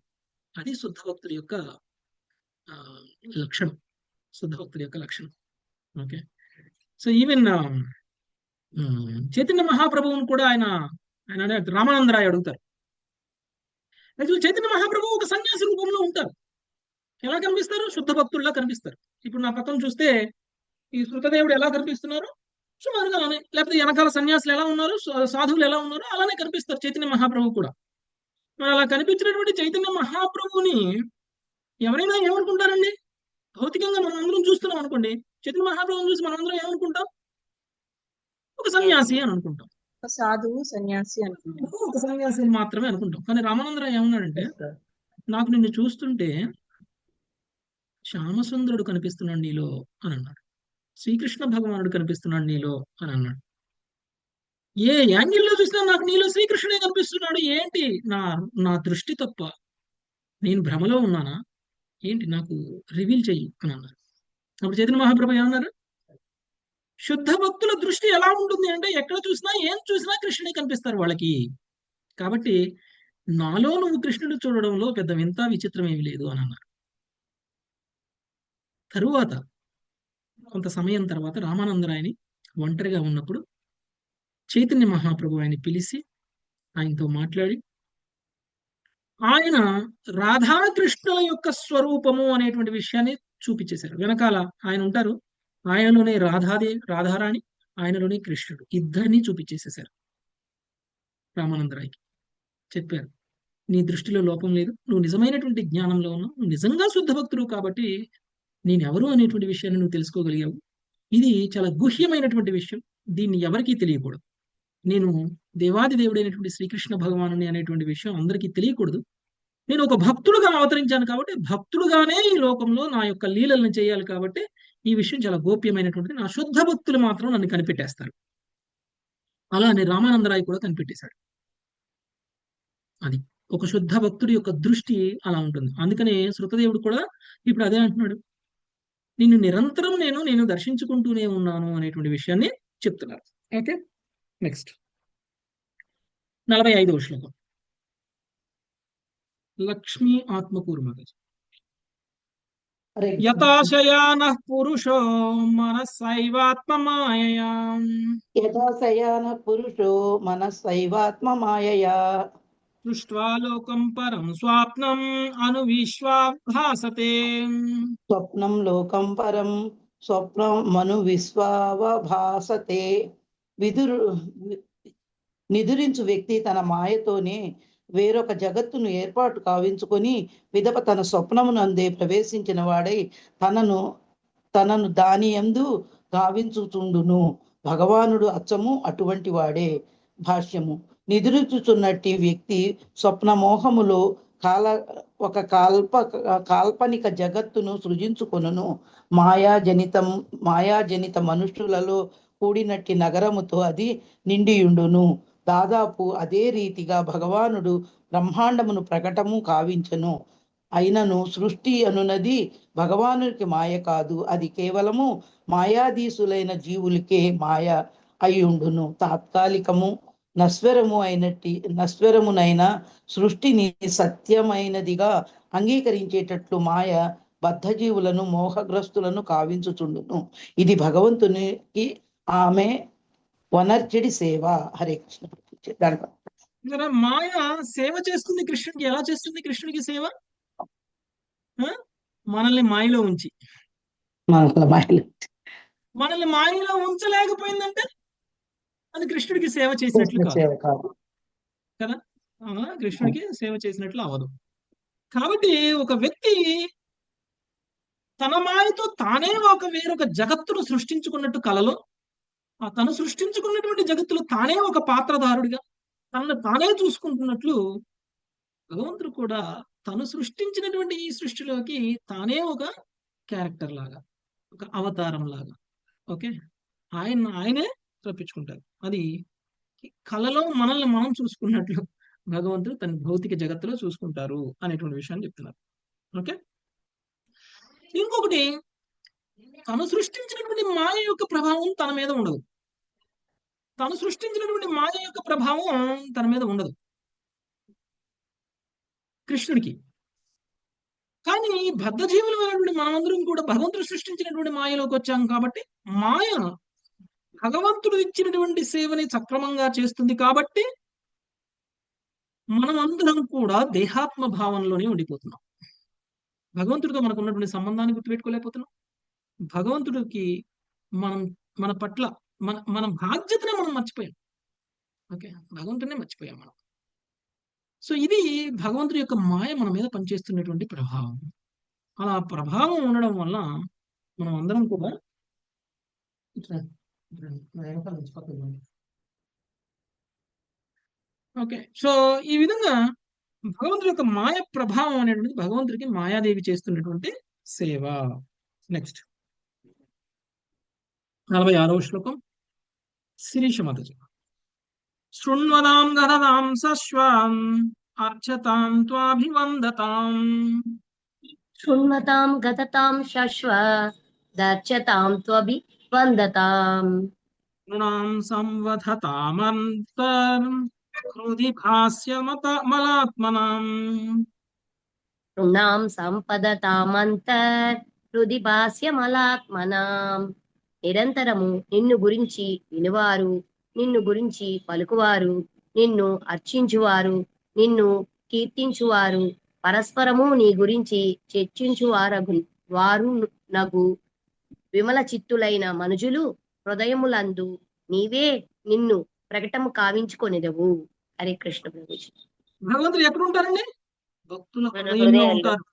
అది శుద్ధ భక్తుడి యొక్క లక్షణం. ఓకే. సో ఈవెన్ చైతన్య మహాప్రభువుని కూడా ఆయన రామానందరాయ అడుగుతారు. యాక్చువల్ చైతన్య మహాప్రభు ఒక సన్యాసి రూపంలో ఉంటారు. ఎలా కనిపిస్తారు? శుద్ధ భక్తుల్లా కనిపిస్తారు. ఇప్పుడు నా పక్కన చూస్తే ఈ శృతదేవుడు ఎలా కనిపిస్తున్నారు? సుమారుగా అలానే. లేకపోతే వెనకాల సన్యాసులు ఎలా ఉన్నారు, సాధువులు ఎలా ఉన్నారో అలానే కనిపిస్తారు చైతన్య మహాప్రభు కూడా. మరి అలా కనిపించినటువంటి చైతన్య మహాప్రభుని ఎవరైనా ఏమనుకుంటారండి? భౌతికంగా మనం అందరం చూస్తున్నాం అనుకోండి, చైతన్య మహాప్రభుని చూసి మనం అందరం ఏమనుకుంటాం? ఒక సన్యాసి అని అనుకుంటాం. సాధువు సన్యాసి అనుకుంటాం. ఒక సన్యాసి మాత్రమే అనుకుంటాం. కానీ రామానందరావు ఏమన్నాడంటే, నాకు నిన్ను చూస్తుంటే శ్యామసుందరుడు కనిపిస్తున్నాడు నీలో అని అన్నాడు. శ్రీకృష్ణ భగవానుడు కనిపిస్తున్నాడు నీలో అని అన్నాడు. ఏ యాంగిల్లో చూసినా నాకు నీలో శ్రీకృష్ణుడే కనిపిస్తున్నాడు. ఏంటి నా దృష్టి తప్ప? నేను భ్రమలో ఉన్నానా ఏంటి? నాకు రివీల్ చెయ్యి అని అన్నారు. అప్పుడు చైతన్య మహాప్రభు ఏమన్నారు? శుద్ధ భక్తుల దృష్టి ఎలా ఉంటుంది అంటే ఎక్కడ చూసినా ఏం చూసినా కృష్ణుడే కనిపిస్తారు వాళ్ళకి. కాబట్టి నాలో నువ్వు కృష్ణుడు చూడడంలో పెద్ద వింత విచిత్రం ఏమి లేదు అని అన్నారు. తరువాత కొంత సమయం తర్వాత రామానందరాయని ఒంటరిగా ఉన్నప్పుడు చైతన్య మహాప్రభు ఆయన్ని పిలిచి ఆయనతో మాట్లాడి ఆయన రాధాకృష్ణుల యొక్క స్వరూపము అనేటువంటి విషయాన్ని చూపించేశారు. వెనకాల ఆయన ఉంటారు, ఆయనలోనే రాధారాణి, ఆయనలోనే కృష్ణుడు, ఇద్దరినీ చూపించేసేశారు. రామానందరాయకి చెప్పారు, నీ దృష్టిలో లోపం లేదు, నువ్వు నిజమైనటువంటి జ్ఞానంలో ఉన్నావు, నువ్వు నిజంగా శుద్ధ భక్తుడు కాబట్టి నేనెవరు అనేటువంటి విషయాన్ని నువ్వు తెలుసుకోగలిగావు. ఇది చాలా గుహ్యమైనటువంటి విషయం, దీన్ని ఎవరికీ తెలియకూడదు. నేను దేవాది దేవుడైనటువంటి శ్రీకృష్ణ భగవానుని అనేటువంటి విషయం అందరికీ తెలియకూడదు. నేను ఒక భక్తుడుగా అవతరించాను కాబట్టి భక్తుడుగానే ఈ లోకంలో నా యొక్క లీలలను చేయాలి కాబట్టి ఈ విషయం చాలా గోప్యమైనటువంటిది. నా శుద్ధ భక్తులు మాత్రం నన్ను కనిపెట్టేస్తారు. అలానే రామానందరాయ్ కూడా కనిపెట్టేశాడు. అది ఒక శుద్ధ భక్తుడి యొక్క దృష్టి అలా ఉంటుంది. అందుకనే శృతదేవుడు కూడా ఇప్పుడు అదే అంటున్నాడు, నిన్ను నిరంతరం నేను దర్శించుకుంటూనే ఉన్నాను అనేటువంటి విషయాన్ని చెప్తున్నారు. ఓకే, నెక్స్ట్ 45వ శ్లోకం. లక్ష్మీ ఆత్మకూరు మాతాజీ. యథాశయానః పురుషో మనస్సైవాత్మమాయయా యథాశయాన పురుషో మనస్సైవాత్మమాయయా దృష్ట్వా లోకం పరం స్వాప్నం అనువిశ్వాభాసతే. స్వప్నం లోకం పరం స్వప్నమను విశ్వావభాసతే. నిదురించు వ్యక్తి తన మాయతోనే వేరొక జగత్తును ఏర్పాటు కావించుకొని విదప తన స్వప్నమునందే ప్రవేశించిన వాడై తనను దాని యందు గావించుచుండును. భగవానుడు అచ్చము అటువంటి వాడే. భాష్యము. నిద్రించుచున్నట్టి వ్యక్తి స్వప్నమోహములో కాల ఒక కాల్పనిక జగత్తును సృజించుకొనును. మాయాజనిత మనుషులలో కూడినట్టి నగరముతో అది నిండియుండును. దాదాపు అదే రీతిగా భగవానుడు బ్రహ్మాండమును ప్రకటము కావించను. అయినను సృష్టి అనున్నది భగవానుడికి మాయ కాదు, అది కేవలము మాయాధీసులైన జీవులకే మాయ అయ్యుండును. తాత్కాలికము నశ్వరమునైన సృష్టిని సత్యమైనదిగా అంగీకరించేటట్లు మాయ బద్ధజీవులను మోహగ్రస్తులను కావించుచుండును. ఇది భగవంతునికి ఆమె వనర్చడి సేవ. హరే కృష్ణ. కదా మాయ సేవ చేస్తుంది కృష్ణుడికి. ఎలా చేస్తుంది కృష్ణుడికి సేవ? మనల్ని మాయలో ఉంచి, మనల్ని మాయలో ఉంచలేకపోయిందంటే అది కృష్ణుడికి సేవ చేసినట్లు కాదు కదా. కృష్ణుడికి సేవ చేసినట్లు అవ్వదు. కాబట్టి ఒక వ్యక్తి తన మాయతో తానే వేరొక జగత్తును సృష్టించుకున్నట్టు కలలో, తను సృష్టించుకున్నటువంటి జగత్తులో తానే ఒక పాత్రధారుడిగా తనను తానే చూసుకుంటున్నట్లు భగవంతుడు కూడా తను సృష్టించినటువంటి ఈ సృష్టిలోకి తానే ఒక క్యారెక్టర్ లాగా, ఒక అవతారం లాగా, ఓకే, ఆయనే రప్పించుకుంటారు. అది కళలో మనల్ని మనం చూసుకున్నట్లు భగవంతుడు తన భౌతిక జగత్తులో చూసుకుంటారు అనేటువంటి విషయాన్ని చెప్తున్నారు. ఓకే, ఇంకొకటి, తను సృష్టించినటువంటి మాయ యొక్క ప్రభావం తన మీద ఉండదు. తను సృష్టించినటువంటి మాయ యొక్క ప్రభావం తన మీద ఉండదు కృష్ణుడికి. కానీ బద్ధజీవులమైనటువంటి మనమందరం కూడా భగవంతుడు సృష్టించినటువంటి మాయలోకి వచ్చాం కాబట్టి మాయ భగవంతుడు ఇచ్చినటువంటి సేవని సక్రమంగా చేస్తుంది. కాబట్టి మనమందరం కూడా దేహాత్మ భావంలోనే ఉండిపోతున్నాం. భగవంతుడితో మనకు ఉన్నటువంటి సంబంధాన్ని గుర్తుపెట్టుకోలేకపోతున్నాం. భగవంతుడికి మన పట్ల మన బాధ్యతనే మనం మర్చిపోయాం. ఓకే, భగవంతుడినే మర్చిపోయాం మనం. సో ఇది భగవంతుడి యొక్క మాయ మన మీద పనిచేస్తున్నటువంటి ప్రభావం. అలా ప్రభావం ఉండడం వల్ల మనం అందరం కూడా ఓకే, సో ఈ విధంగా భగవంతుడి యొక్క మాయ ప్రభావం అనేటువంటిది భగవంతుడికి మాయాదేవి చేస్తున్నటువంటి సేవ. నెక్స్ట్ 46వ శ్లోకం శిరీష మాతాజీ. శృణ్వదాం గదదాం సశ్వాం అర్చతాం త్వాభివందతాం. శృణ్వతాం గతతాం శశ్వ దర్శతాం త్వభివందతాం. నృణాం సంవధతామంతర్ హృది భాస్యమలాత్మనాం. నృణాం సంపదతామంతర్ హృది భాస్యమలాత్మనాం. నిరంతరము నిన్ను గురించి వినువారు, నిన్ను గురించి పలుకువారు, నిన్ను అర్చించువారు, నిన్ను కీర్తించువారు, పరస్పరము నీ గురించి వారు నగు విమల చిత్తులైన మనుజులు హృదయములందు నీవే నిన్ను ప్రకటము కావించుకొనిదవు. హరే కృష్ణ ప్రభుజీ. భగవంతుడు ఎక్కడ ఉంటారండి? భక్తుల హృదయంలో ఉంటారు.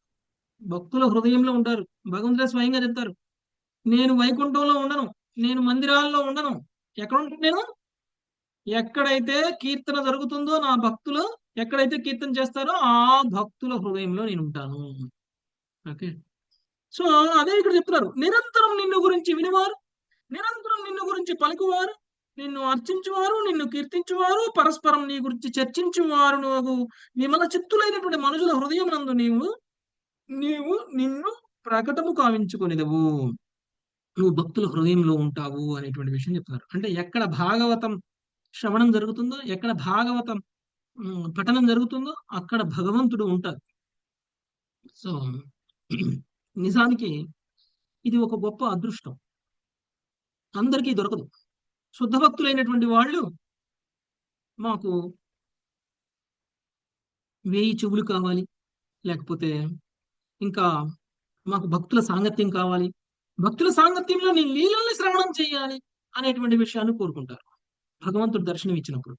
భక్తుల హృదయంలో ఉంటారు. భగవంతుడే స్వయంగా చెప్తారు, నేను వైకుంఠంలో ఉండను, నేను మందిరాల్లో ఉండను. ఎక్కడ ఉంటాను నేను? ఎక్కడైతే కీర్తన జరుగుతుందో నా భక్తులు ఎక్కడైతే కీర్తన చేస్తారో ఆ భక్తుల హృదయంలో నేను ఉంటాను. ఓకే, సో అదే ఇక్కడ చెప్తున్నారు. నిరంతరం నిన్ను గురించి వినివారు, నిరంతరం నిన్ను గురించి పలుకువారు, నిన్ను అర్చించువారు, నిన్ను కీర్తించువారు, పరస్పరం నీ గురించి చర్చించువారు నువ్వు విమల చిత్తులైనటువంటి మనుషుల హృదయం నందు నీవు నిన్ను ప్రకటము కావించుకునేదవు, నువ్వు భక్తుల హృదయంలో ఉంటావు అనేటువంటి విషయం చెప్తున్నారు. అంటే ఎక్కడ భాగవతం శ్రవణం జరుగుతుందో, ఎక్కడ భాగవతం పఠనం జరుగుతుందో అక్కడ భగవంతుడు ఉంటారు. సో నిజానికి ఇది ఒక గొప్ప అదృష్టం, అందరికీ దొరకదు. శుద్ధ భక్తులైనటువంటి వాళ్ళు మాకు 1000 చెవులు కావాలి, లేకపోతే ఇంకా మాకు భక్తుల సాంగత్యం కావాలి, భక్తుల సాంగత్యంలో నీ లీలల్ని శ్రవణం చేయాలి అనేటువంటి విషయాన్ని కోరుకుంటారు. భగవంతుడు దర్శనం ఇచ్చినప్పుడు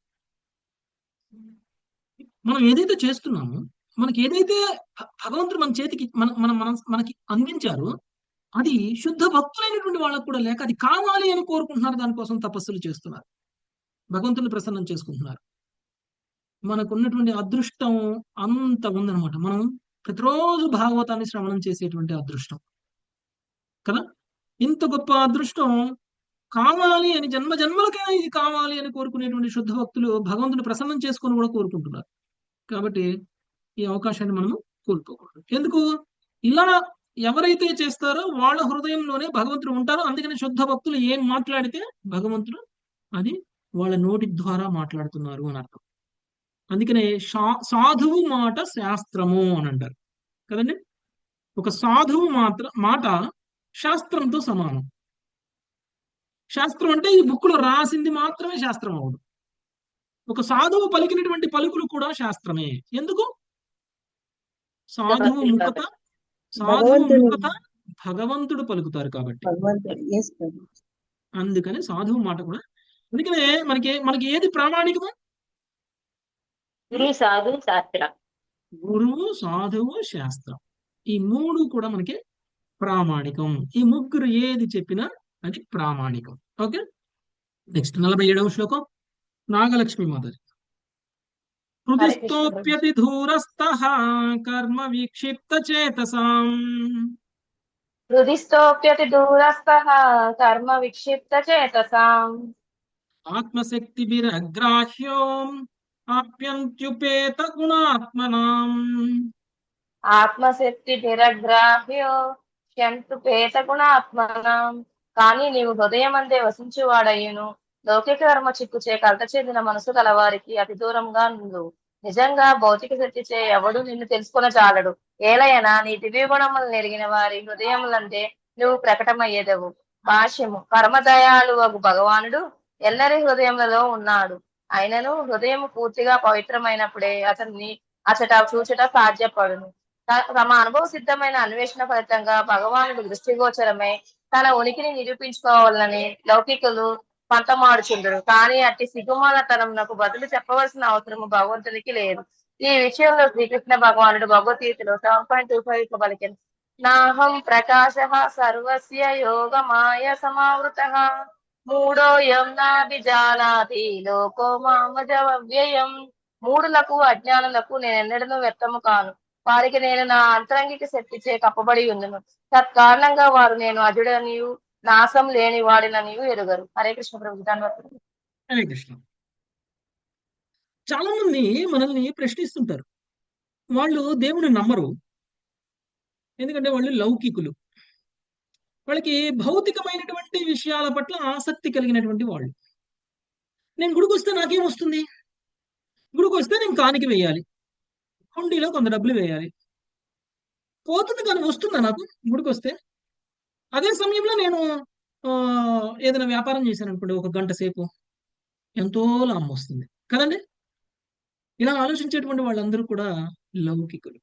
మనం ఏదైతే చేస్తున్నామో, మనకి ఏదైతే భగవంతుడు మన చేతికి మనకి అందించారో అది శుద్ధ భక్తులైనటువంటి వాళ్ళకు కూడా లేక అది కావాలి అని కోరుకుంటున్నారు. దానికోసం తపస్సులు చేస్తున్నారు, భగవంతుని ప్రసన్నం చేసుకుంటున్నారు. మనకున్నటువంటి అదృష్టం అంత ఉందన్నమాట. మనం ప్రతిరోజు భాగవతాన్ని శ్రవణం చేసేటువంటి అదృష్టం కదా. ఇంత గొప్ప అదృష్టం కావాలి అని జన్మ జన్మలకైనా ఇది కావాలి అని కోరుకునేటువంటి శుద్ధ భక్తులు భగవంతుని ప్రసన్నం చేసుకొని కూడా కోరుకుంటున్నారు. కాబట్టి ఈ అవకాశాన్ని మనము కోల్పోకూడదు. ఎందుకు? ఇలా ఎవరైతే చేస్తారో వాళ్ళ హృదయంలోనే భగవంతుడు ఉంటారో. అందుకని శుద్ధ భక్తులు ఏం మాట్లాడితే భగవంతుడు అది వాళ్ళ నోటి ద్వారా మాట్లాడుతున్నారు అని అర్థం. అందుకనే సాధువు మాట శాస్త్రము అని అంటారు కదండి. ఒక సాధువు మాట శాస్త్రంతో సమానం. శాస్త్రం అంటే ఈ బుక్కులో రాసింది మాత్రమే శాస్త్రం అవదు. ఒక సాధువు పలికినటువంటి పలుకులు కూడా శాస్త్రమే. ఎందుకు? సాధువు ముఖత భగవంతుడు పలుకుతారు కాబట్టి. అందుకని సాధువు మాట కూడా. అందుకనే మనకి ఏది ప్రామాణికము? గురువు, సాధువు, శాస్త్రం. గురువు, సాధువు, శాస్త్రం, ఈ మూడు కూడా మనకి ప్రామాణికం. ఈ ముగ్గురు ఏది చెప్పినా అది ప్రామాణికం. ఓకే, నెక్స్ట్ 47వ శ్లోకం నాగలక్ష్మి మాతాజీ. హృదిస్థోప్యతి ధూరస్థః కర్మ విక్షిప్త చేతసాం. హృదిస్థోప్యతి దూరస్థః కర్మ విక్షిప్త చేతసాం. ఆత్మశక్తి విరగ్రాహ్యో ఆప్యంత్యుపేత గుణాత్మనాం. ఆత్మశక్తి నిరగ్రాహ్యో హ్యంతుపేత గుణాత్మనాం. కానీ నీవు హృదయమందే వసించువాడయ్యును లౌకిక కర్మ చిక్కుచే కలత చెందిన మనసు గలవారికి అతి దూరంగా నుండు. నిజంగా భౌతిక శక్తిచే ఎవడు నిన్ను తెలుసుకున్న చాలడు. ఏలయనా నీ దివ్య గుణములను ఎరిగిన వారి హృదయములందే నువ్వు ప్రకటమయ్యేదవు. భాష్యము. పరమదయాళు వగు భగవానుడు ఎల్లరి హృదయములలో ఉన్నాడు. అయినను హృదయం పూర్తిగా పవిత్రమైనప్పుడే అతన్ని అచట చూచట సాధ్యపడును. తమ అనుభవ సిద్ధమైన అన్వేషణ ఫలితంగా భగవానుడు దృష్టిగోచరమై తన ఉనికిని నిరూపించుకోవాలని లౌకికులు పంతమాడుచుండరు. కానీ అట్టి సిగ్గుమాలతనంకు బదులు చెప్పవలసిన అవసరము భగవంతునికి లేదు. ఈ విషయంలో శ్రీకృష్ణ భగవానుడు భగవద్గీతలో 7.25 పలికెను. నాహం ప్రకాశ సర్వస్య యోగమాయ సమావృతః మూఢోయం నాభిజానాతి లోకో మామజవ్యయం. మూఢులకు అజ్ఞానులకు నేనెన్నడూ వ్యక్తము కాను. వారికి నేను నా అంతరంగిక శక్తిచే కప్పబడి ఉండును. తత్కారణంగా వారు నేను అజుడనియు నాశం లేని వాడిననియు ఎరుగరు. హరే కృష్ణ ప్రభు. హరే కృష్ణ. చాలా మంది మనల్ని ప్రశ్నిస్తుంటారు. వాళ్ళు దేవుని నమ్మరు, ఎందుకంటే వాళ్ళు లౌకికులు. వాళ్ళకి భౌతికమైనటువంటి విషయాల పట్ల ఆసక్తి కలిగినటువంటి వాళ్ళు. నేను గుడికి వస్తే నాకేం వస్తుంది? గుడికి వస్తే నేను కానికి వేయాలి, హుండీలో కొంత డబ్బులు వేయాలి, పోతుంది కానీ వస్తుందా నాకు గుడికి వస్తే? అదే సమయంలో నేను ఏదైనా వ్యాపారం చేశాను అనుకోండి, ఒక గంట సేపు ఎంతో లాభం వస్తుంది కదండి. ఇలా ఆలోచించేటువంటి వాళ్ళందరూ కూడా లౌకికులు.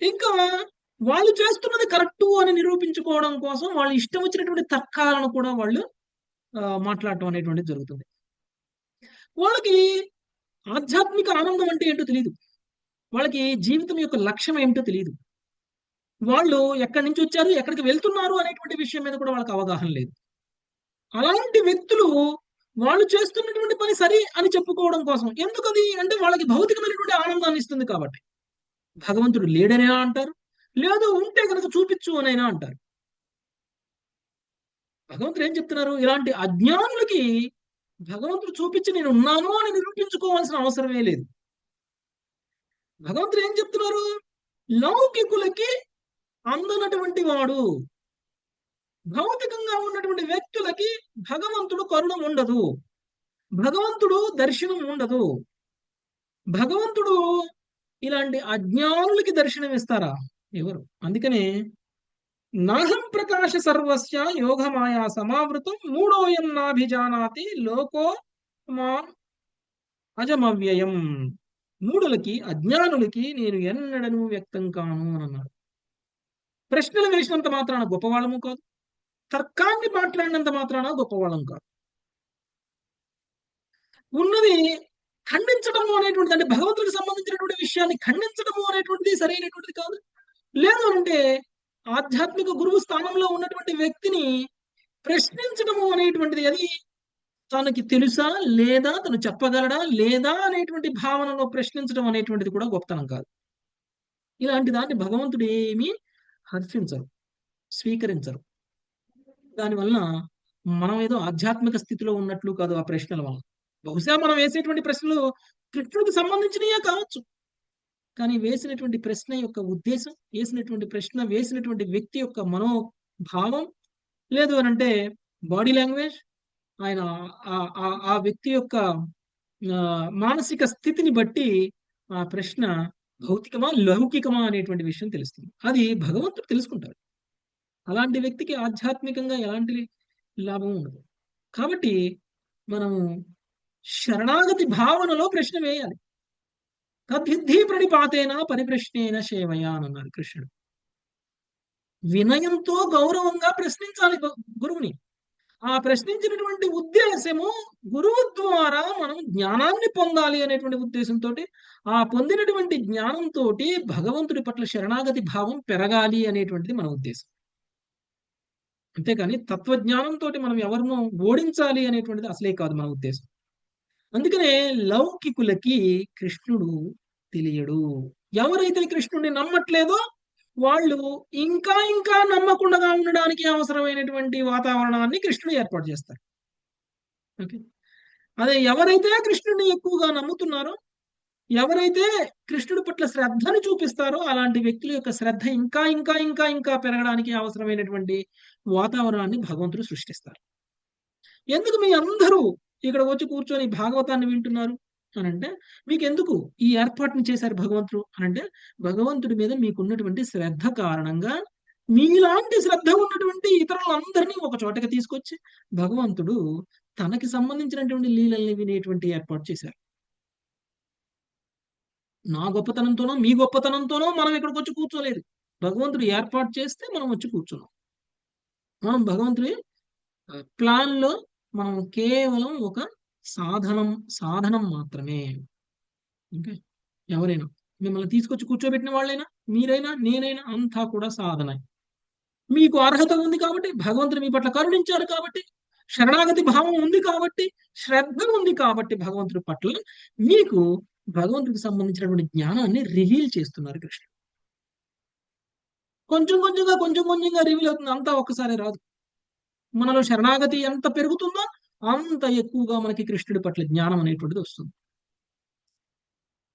ఇంకా వాళ్ళు చేస్తున్నది కరెక్టు అని నిరూపించుకోవడం కోసం వాళ్ళు ఇష్టం వచ్చినటువంటి తర్కాలను కూడా వాళ్ళు మాట్లాడటం అనేటువంటిది జరుగుతుంది. వాళ్ళకి ఆధ్యాత్మిక ఆనందం అంటే ఏంటో తెలియదు, వాళ్ళకి జీవితం యొక్క లక్ష్యం ఏమిటో తెలియదు, వాళ్ళు ఎక్కడి నుంచి వచ్చారు, ఎక్కడికి వెళ్తున్నారు అనేటువంటి విషయం మీద కూడా వాళ్ళకి అవగాహన లేదు. అలాంటి వ్యక్తులు వాళ్ళు చేస్తున్నటువంటి పని సరి అని చెప్పుకోవడం కోసం, ఎందుకది అంటే వాళ్ళకి భౌతికమైనటువంటి ఆనందాన్ని ఇస్తుంది కాబట్టి. భగవంతుడు లేడనైనా అంటారు, లేదు ఉంటే కనుక చూపించు అనైనా అంటారు. భగవంతుడు ఏం చెప్తున్నారు? ఇలాంటి అజ్ఞానులకి భగవంతుడు చూపించి నేను ఉన్నాను అని నిరూపించుకోవాల్సిన అవసరమే లేదు. భగవంతుడు ఏం చెప్తున్నారు? లౌకికులకి అందనటువంటి వాడు, భౌతికంగా ఉన్నటువంటి వ్యక్తులకి భగవంతుడు కరుణ ఉండదు, భగవంతుడు దర్శనం ఉండదు. భగవంతుడు ఇలాంటి అజ్ఞానులకి దర్శనం ఇస్తారా? ఎవరు? అందుకనే నాహం ప్రకాశ సర్వస్య యోగమాయా సమావృతం మూఢోయం నాభిజానాతి లోకో మా అజమవ్యయం. మూఢులకి అజ్ఞానులకి నేను ఎన్నడను వ్యక్తం కాను అని అన్నాడు. ప్రశ్నలు వేసినంత మాత్రాన గొప్పవాళ్ళము కాదు, తర్కాన్ని మాట్లాడినంత మాత్రాన గొప్పవాళ్ళం కాదు. ఉన్నది ఖండించడము అనేటువంటిది, అంటే భగవంతుడికి సంబంధించినటువంటి విషయాన్ని ఖండించడము అనేటువంటిది సరైనటువంటిది కాదు. లేదు అంటే ఆధ్యాత్మిక గురువు స్థానంలో ఉన్నటువంటి వ్యక్తిని ప్రశ్నించడము అనేటువంటిది అది తనకి తెలుసా లేదా, తను చెప్పగలడా లేదా అనేటువంటి భావనలో ప్రశ్నించడం అనేటువంటిది కూడా గొప్పతనం కాదు. ఇలాంటి దాన్ని భగవంతుడు ఏమీ హర్షించరు, స్వీకరించరు. దానివల్ల మనం ఏదో ఆధ్యాత్మిక స్థితిలో ఉన్నట్లు కాదు ఆ ప్రశ్నల వల్ల. బహుశా మనం వేసేటువంటి ప్రశ్నలు కృష్ణుడికి సంబంధించినయే కావచ్చు, కానీ వేసినటువంటి ప్రశ్న యొక్క ఉద్దేశం, వేసినటువంటి ప్రశ్న వేసినటువంటి వ్యక్తి యొక్క మనోభావం, లేదు అని అంటే బాడీ లాంగ్వేజ్, ఆయన ఆ వ్యక్తి యొక్క మానసిక స్థితిని బట్టి ఆ ప్రశ్న భౌతికమా లౌకికమా అనేటువంటి విషయం తెలుస్తుంది. అది భగవంతుడు తెలుసుకుంటాడు. అలాంటి వ్యక్తికి ఆధ్యాత్మికంగా ఎలాంటి లాభం ఉండదు. కాబట్టి మనము శరణాగతి భావనలో ప్రశ్న వేయాలి. తద్విద్ధి ప్రణిపాతేన పరిప్రశ్నేన సేవయా అని అన్నారు కృష్ణుడు. వినయంతో గౌరవంగా ప్రశ్నించాలి గురువుని. ఆ ప్రశ్నించినటువంటి ఉద్దేశము గురువు ద్వారా మనం జ్ఞానాన్ని పొందాలి అనేటువంటి ఉద్దేశంతో, ఆ పొందినటువంటి జ్ఞానంతో భగవంతుడి పట్ల శరణాగతి భావం పెరగాలి అనేటువంటిది మన ఉద్దేశం. అంతేకాని తత్వజ్ఞానంతో మనం ఎవరినో ఓడించాలి అనేటువంటిది అసలే కాదు మన ఉద్దేశం. అందుకనే లౌకికులకి కృష్ణుడు తెలియడు. ఎవరైతే కృష్ణుడిని నమ్మట్లేదో వాళ్ళు ఇంకా ఇంకా నమ్మకుండా ఉండడానికి అవసరమైనటువంటి వాతావరణాన్ని కృష్ణుడు ఏర్పాటు చేస్తారు. ఓకే, అదే ఎవరైతే కృష్ణుడిని ఎక్కువగా నమ్ముతున్నారో, ఎవరైతే కృష్ణుడి పట్ల శ్రద్ధను చూపిస్తారో అలాంటి వ్యక్తుల యొక్క శ్రద్ధ ఇంకా ఇంకా ఇంకా ఇంకా పెరగడానికి అవసరమైనటువంటి వాతావరణాన్ని భగవంతుడు సృష్టిస్తారు. ఎందుకు మీ అందరూ ఇక్కడ వచ్చి కూర్చొని భాగవతాన్ని వింటున్నారు అని అంటే, మీకు ఎందుకు ఈ ఏర్పాటుని చేశారు భగవంతుడు అని అంటే, భగవంతుడి మీద మీకున్నటువంటి శ్రద్ధ కారణంగా మీలాంటి శ్రద్ధ ఉన్నటువంటి ఇతరులందరినీ ఒక చోటకి తీసుకొచ్చి భగవంతుడు తనకి సంబంధించినటువంటి లీలల్ని వినేటువంటి ఏర్పాటు చేశారు. నా గొప్పతనంతోనో మీ గొప్పతనంతోనో మనం ఇక్కడికి వచ్చి కూర్చోలేదు. భగవంతుడు ఏర్పాటు చేస్తే మనం వచ్చి కూర్చున్నాం. మనం భగవంతుడి ప్లాన్ లో మనం కేవలం ఒక సాధనం మాత్రమే. ఓకే, ఎవరైనా మిమ్మల్ని తీసుకొచ్చి కూర్చోబెట్టిన వాళ్ళైనా, మీరైనా, నేనైనా అంతా కూడా సాధన. మీకు అర్హత ఉంది కాబట్టి, భగవంతుడు మీ పట్ల కరుణించాడు కాబట్టి, శరణాగతి భావం ఉంది కాబట్టి, శ్రద్ధ ఉంది కాబట్టి భగవంతుడి పట్ల మీకు భగవంతుడికి సంబంధించినటువంటి జ్ఞానాన్ని రివీల్ చేస్తున్నారు కృష్ణుడు. కొంచెం కొంచెంగా రివీల్ అవుతుంది, అంతా ఒక్కసారి రాదు. మనలో శరణాగతి ఎంత పెరుగుతుందో అంత ఎక్కువగా మనకి కృష్ణుడి పట్ల జ్ఞానం అనేటువంటిది వస్తుంది.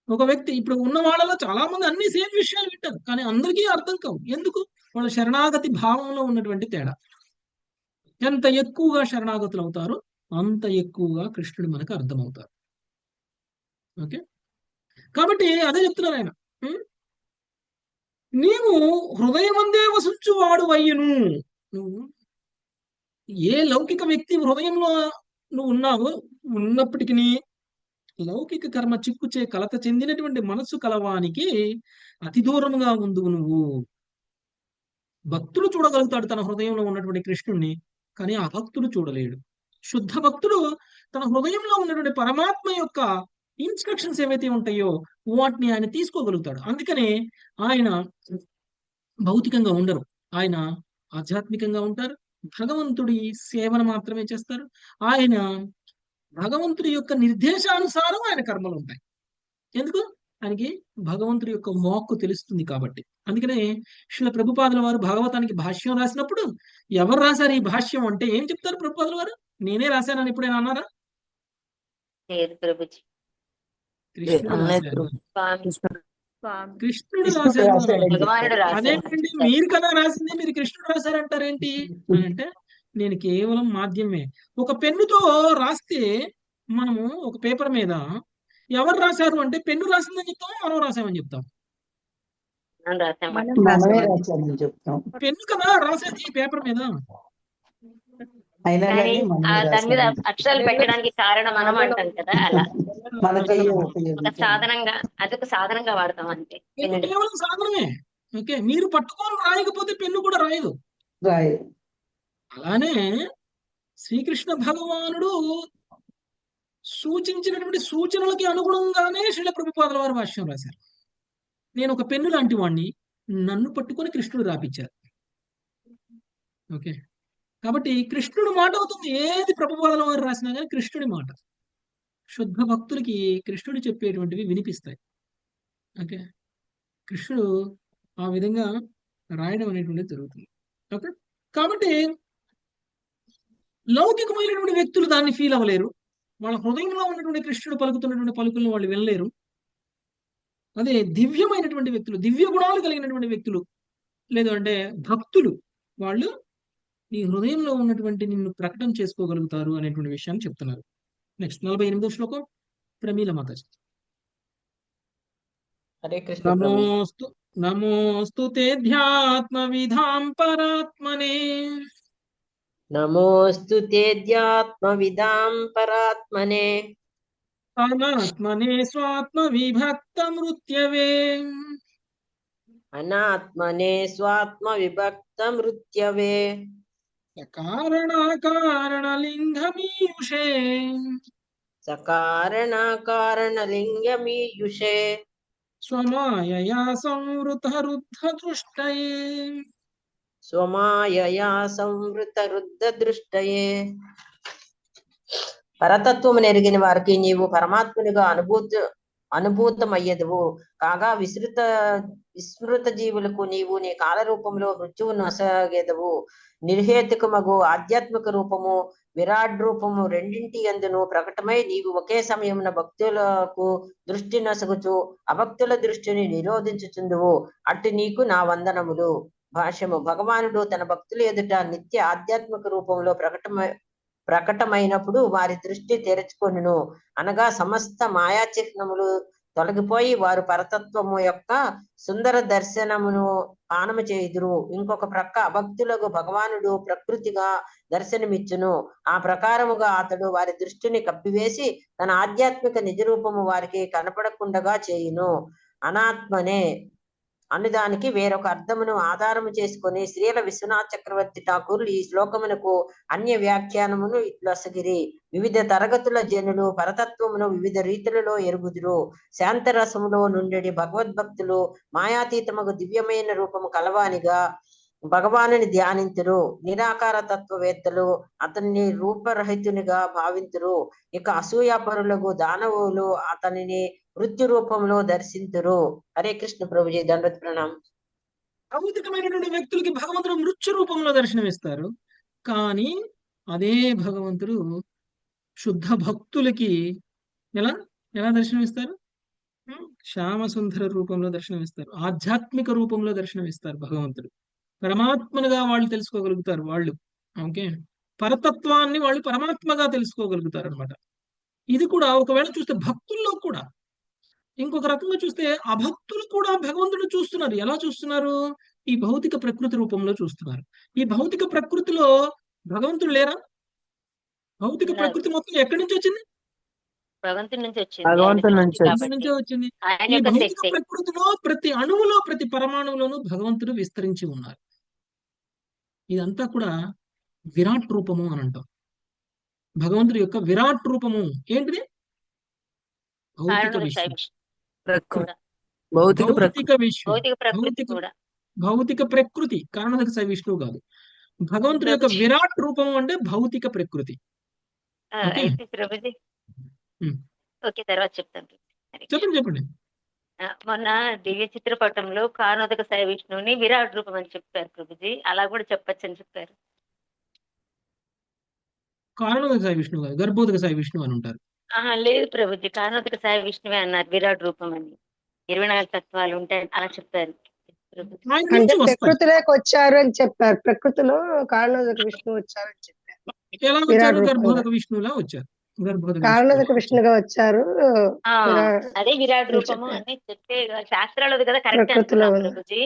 ఒక వ్యక్తి ఇప్పుడు ఉన్న వాళ్ళలో చాలా మంది అన్ని సేమ్ విషయాలు వింటారు, కానీ అందరికీ అర్థం కావు. ఎందుకు? వాళ్ళ శరణాగతి భావంలో ఉన్నటువంటి తేడా. ఎంత ఎక్కువగా శరణాగతులు అవుతారో అంత ఎక్కువగా కృష్ణుడు మనకు అర్థమవుతారు. ఓకే, కాబట్టి అదే చెప్తున్నారు ఆయన, నీవు హృదయమందే వసించువాడు అయ్యను. నువ్వు ఏ లౌకిక వ్యక్తి హృదయంలో నువ్వు ఉన్నావో ఉన్నప్పటికీ లౌకిక కర్మ చిక్కుచే కలత చెందినటువంటి మనస్సు కలవానికి అతి దూరంగా ఉండు నువ్వు. భక్తుడు చూడగలుగుతాడు తన హృదయంలో ఉన్నటువంటి కృష్ణుణ్ణి, కానీ ఆ భక్తుడు చూడలేడు. శుద్ధ భక్తుడు తన హృదయంలో ఉన్నటువంటి పరమాత్మ యొక్క ఇన్స్ట్రక్షన్స్ ఏవైతే ఉంటాయో వాటిని ఆయన తీసుకోగలుగుతాడు. అందుకనే ఆయన భౌతికంగా ఉండరు, ఆయన ఆధ్యాత్మికంగా ఉంటారు. భగవంతుడి సేవను మాత్రమే చేస్తారు. ఆయన భగవంతుడి యొక్క నిర్దేశానుసారం ఆయన కర్మలు ఉంటాయి. ఎందుకు? ఆయనకి భగవంతుడి యొక్క వాక్కు తెలుస్తుంది కాబట్టి. అందుకనే శ్రీల ప్రభుపాదుల వారు భాగవతానికి భాష్యం రాసినప్పుడు ఎవరు రాశారు ఈ భాష్యం అంటే ఏం చెప్తారు ప్రభుపాదుల వారు? నేనే రాశానని ఎప్పుడైనా అన్నారా? కృష్ణుడు రాశారు. అదేంటండి మీరు కదా రాసింది, మీరు కృష్ణుడు రాశారంటారేంటి అని అంటే, నేను కేవలం మాధ్యమే. ఒక పెన్నుతో రాస్తే మనము ఒక పేపర్ మీద ఎవరు రాశారు అంటే పెన్ను రాసిందని చెప్తాం, మనం రాసామని చెప్తాం. పెన్ను కదా రాసేది పేపర్ మీద. దాని మీద అక్షరాలు పెట్టడానికి కారణం మనం అంటాం కదా, అలా సాధనంగా అదొక సాధనంగా వాడతాం అంతే. కేవలం సాధనమే. ఓకే, మీరు పట్టుకొని రాయకపోతే పెన్ను కూడా రాయదు. అలానే శ్రీకృష్ణ భగవానుడు సూచించినటువంటి సూచనలకి అనుగుణంగానే శ్రీల ప్రభుపాదుల వారు భాష్యం రాశారు. నేను ఒక పెన్ను లాంటి వాడిని, నన్ను పట్టుకొని కృష్ణుడు రాపించారు. ఓకే, కాబట్టి కృష్ణుడు మాట అవుతుంది. ఏది ప్రభుపాదుల వారు రాసినా కానీ కృష్ణుడి మాట. శుద్ధ భక్తులకి కృష్ణుడు చెప్పేటువంటివి వినిపిస్తాయి. ఓకే, కృష్ణుడు ఆ విధంగా రాయడం అనేటువంటిది జరుగుతుంది. ఓకే, కాబట్టి లౌకికమైనటువంటి వ్యక్తులు దాన్ని ఫీల్ అవ్వలేరు. వాళ్ళ హృదయంలో ఉన్నటువంటి కృష్ణుడు పలుకుతున్నటువంటి పలుకులను వాళ్ళు వినలేరు. అదే దివ్యమైనటువంటి వ్యక్తులు, దివ్య గుణాలు కలిగినటువంటి వ్యక్తులు, లేదు అంటే భక్తులు, వాళ్ళు నీ హృదయంలో ఉన్నటువంటి నిన్ను ప్రకటన చేసుకోగలుగుతారు అనేటువంటి విషయాన్ని చెప్తున్నారు. నెక్స్ట్ 48వ శ్లోకం ప్రమీల మాతాజీ. హరే కృష్ణ ప్రభుజీ. నమోస్తు నమోస్తు తేధ్యాత్మ విధాం పరాత్మనే నమోస్తు తేధ్యాత్మవిదాం పరాత్మనే అనాత్మనే స్వాత్మ విభక్త మృత్యవే అనాత్మనే స్వాత్మ విభక్త మృత్యవే కారణాకారణలింగమీయుషే సకారణ కారణలింగమీయుషే స్వమాయయా సంవృత రుద్ధ దృష్టయే స్వమాయయా సంవృత రుద్ధ దృష్టయే. పరతత్వము నెరిగిన వారికి నీవు పరమాత్మునిగా అనుభూతమయ్యదువు కాగా విస్మృత జీవులకు నీవు నీ కాల రూపంలో మృత్యువును అసగెదవు. నిర్హేతుకమగు ఆధ్యాత్మిక రూపము విరాట్ రూపము రెండింటి యందును ప్రకటమై నీవు ఒకే సమయమున భక్తులకు దృష్టి నసగుచు అభక్తుల దృష్టిని నిరోధించుచుందువు. అట్టి నీకు నా వందనములు. భాష్యము. భగవానుడు తన భక్తుల ఎదుట నిత్య ఆధ్యాత్మిక రూపంలో ప్రకటమైనప్పుడు వారి దృష్టి తెరుచుకొనును, అనగా సమస్త మాయా చిహ్నములు తొలగిపోయి వారు పరతత్వము యొక్క సుందర దర్శనమును పానము చేయుదురు. ఇంకొక ప్రక్క అభక్తులకు భగవానుడు ప్రకృతిగా దర్శనమిచ్చును. ఆ ప్రకారముగా అతడు వారి దృష్టిని కప్పివేసి తన ఆధ్యాత్మిక నిజ రూపము వారికి కనపడకుండగా చేయును. అనాత్మనే అనుదానికి వేరొక అర్థమును ఆధారము చేసుకొని శ్రీల విశ్వనాథ చక్రవర్తి ఠాకూర్లు ఈ శ్లోకమునకు అన్య వ్యాఖ్యానమును ఇట్లొసగిరి. వివిధ తరగతుల జనులు పరతత్వమును వివిధ రీతులలో ఎరుగుదురు. శాంతరసములో నుండి భగవద్భక్తులు మాయాతీతముకు దివ్యమైన రూపము కలవానిగా భగవానుని ధ్యానింతురు. నిరాకార తత్వవేత్తలు అతన్ని రూపరహితునిగా భావింతురు. ఇక అసూయాపరులకు దానవులు అతనిని మృత్యు రూపంలో దర్శింతురు. హరే కృష్ణ ప్రభుజీ. దండవత్ ప్రణామం. భౌతికమైనటువంటి వ్యక్తులకి భగవంతుడు మృత్యు రూపంలో దర్శనమిస్తారు. కానీ అదే భగవంతుడు శుద్ధ భక్తులకి ఎలా ఎలా దర్శనమిస్తారు? శ్యామసుందర రూపంలో దర్శనమిస్తారు. ఆధ్యాత్మిక రూపంలో దర్శనమిస్తారు. భగవంతుడు పరమాత్మనుగా వాళ్ళు తెలుసుకోగలుగుతారు. వాళ్ళు ఓకే, పరతత్వాన్ని వాళ్ళు పరమాత్మగా తెలుసుకోగలుగుతారు అనమాట. ఇది కూడా ఒకవేళ చూస్తే భక్తుల్లో కూడా, ఇంకొక రకంగా చూస్తే అభక్తులు కూడా భగవంతుడు చూస్తున్నారు. ఎలా చూస్తున్నారు? ఈ భౌతిక ప్రకృతి రూపంలో చూస్తున్నారు. ఈ భౌతిక ప్రకృతిలో భగవంతుడు లేరా? భౌతిక ప్రకృతి మొత్తం ఎక్కడి నుంచి వచ్చింది? భగవంతుడి నుంచి వచ్చింది. భగవంతుడి నుంచి భగవంతుడి నుంచే వచ్చింది. ఆయన ఈ యొక్క భౌతిక శక్తి. ప్రకృతిలో ప్రతి అణువులో ప్రతి పరమాణువులోనూ భగవంతుడు విస్తరించి ఉన్నారు. ఇదంతా కూడా విరాట్ రూపము అని అంటాం. భగవంతుడి యొక్క విరాట్ రూపము ఏంటిది? భౌతిక కారణం విశ్వం. ప్రకృతి, కూడా. భౌతిక ప్రకృతి, భౌతిక విశ్వం, భౌతిక ప్రకృతి భౌతిక కూడా. భౌతిక ప్రకృతి కారణానికి సై విష్ణువు కాదు. భగవంతుడి యొక్క ప్రభుజీ. విరాట్ రూపం అంటే భౌతిక ప్రకృతి. ఓకే. అయితే ప్రభుజీ ఉమ్. ఓకే, తర్వాత చెప్తాను. చెప్పండి చెప్పండి. మొన్న దివ్య చిత్రపటంలో కారణోదక సాయి విష్ణువుని విరాట్ రూపం అని చెప్పారు ప్రభుజీ. అలా కూడా చెప్పొచ్చు అని చెప్పారు. కారణోదక సాయి విష్ణువు కాదు, గర్భోదక సాయి విష్ణువు అని ఉంటారు. లేదు ప్రభుజీ, కారణోదక సాయి విష్ణువే అన్నారు విరాట్ రూపం అని. 24 తత్వాలు ఉంటాయి అలా చెప్పారు ప్రభుజీ. ఆయన అంటే నుంచి వస్తారు. ప్రకృతిలోకి వచ్చారు అని చెప్పారు. ప్రకృతిలో కారణోదక విష్ణు వచ్చారు అని చెప్పారు. ఎలా విరాట్ వచ్చారు? రూపంలో. గర్భోదక విష్ణువులా వచ్చారు. గర్భోదక కారణోదక విష్ణువు. విష్ణుగా వచ్చారు. అదే విరాట్ అని రూపము చెప్పారు. అని చెప్పే శాస్త్రాలు కదా కరెక్ట్ ప్రకృతిలో అనుకున్నాం ఉంది. ప్రభుజీ.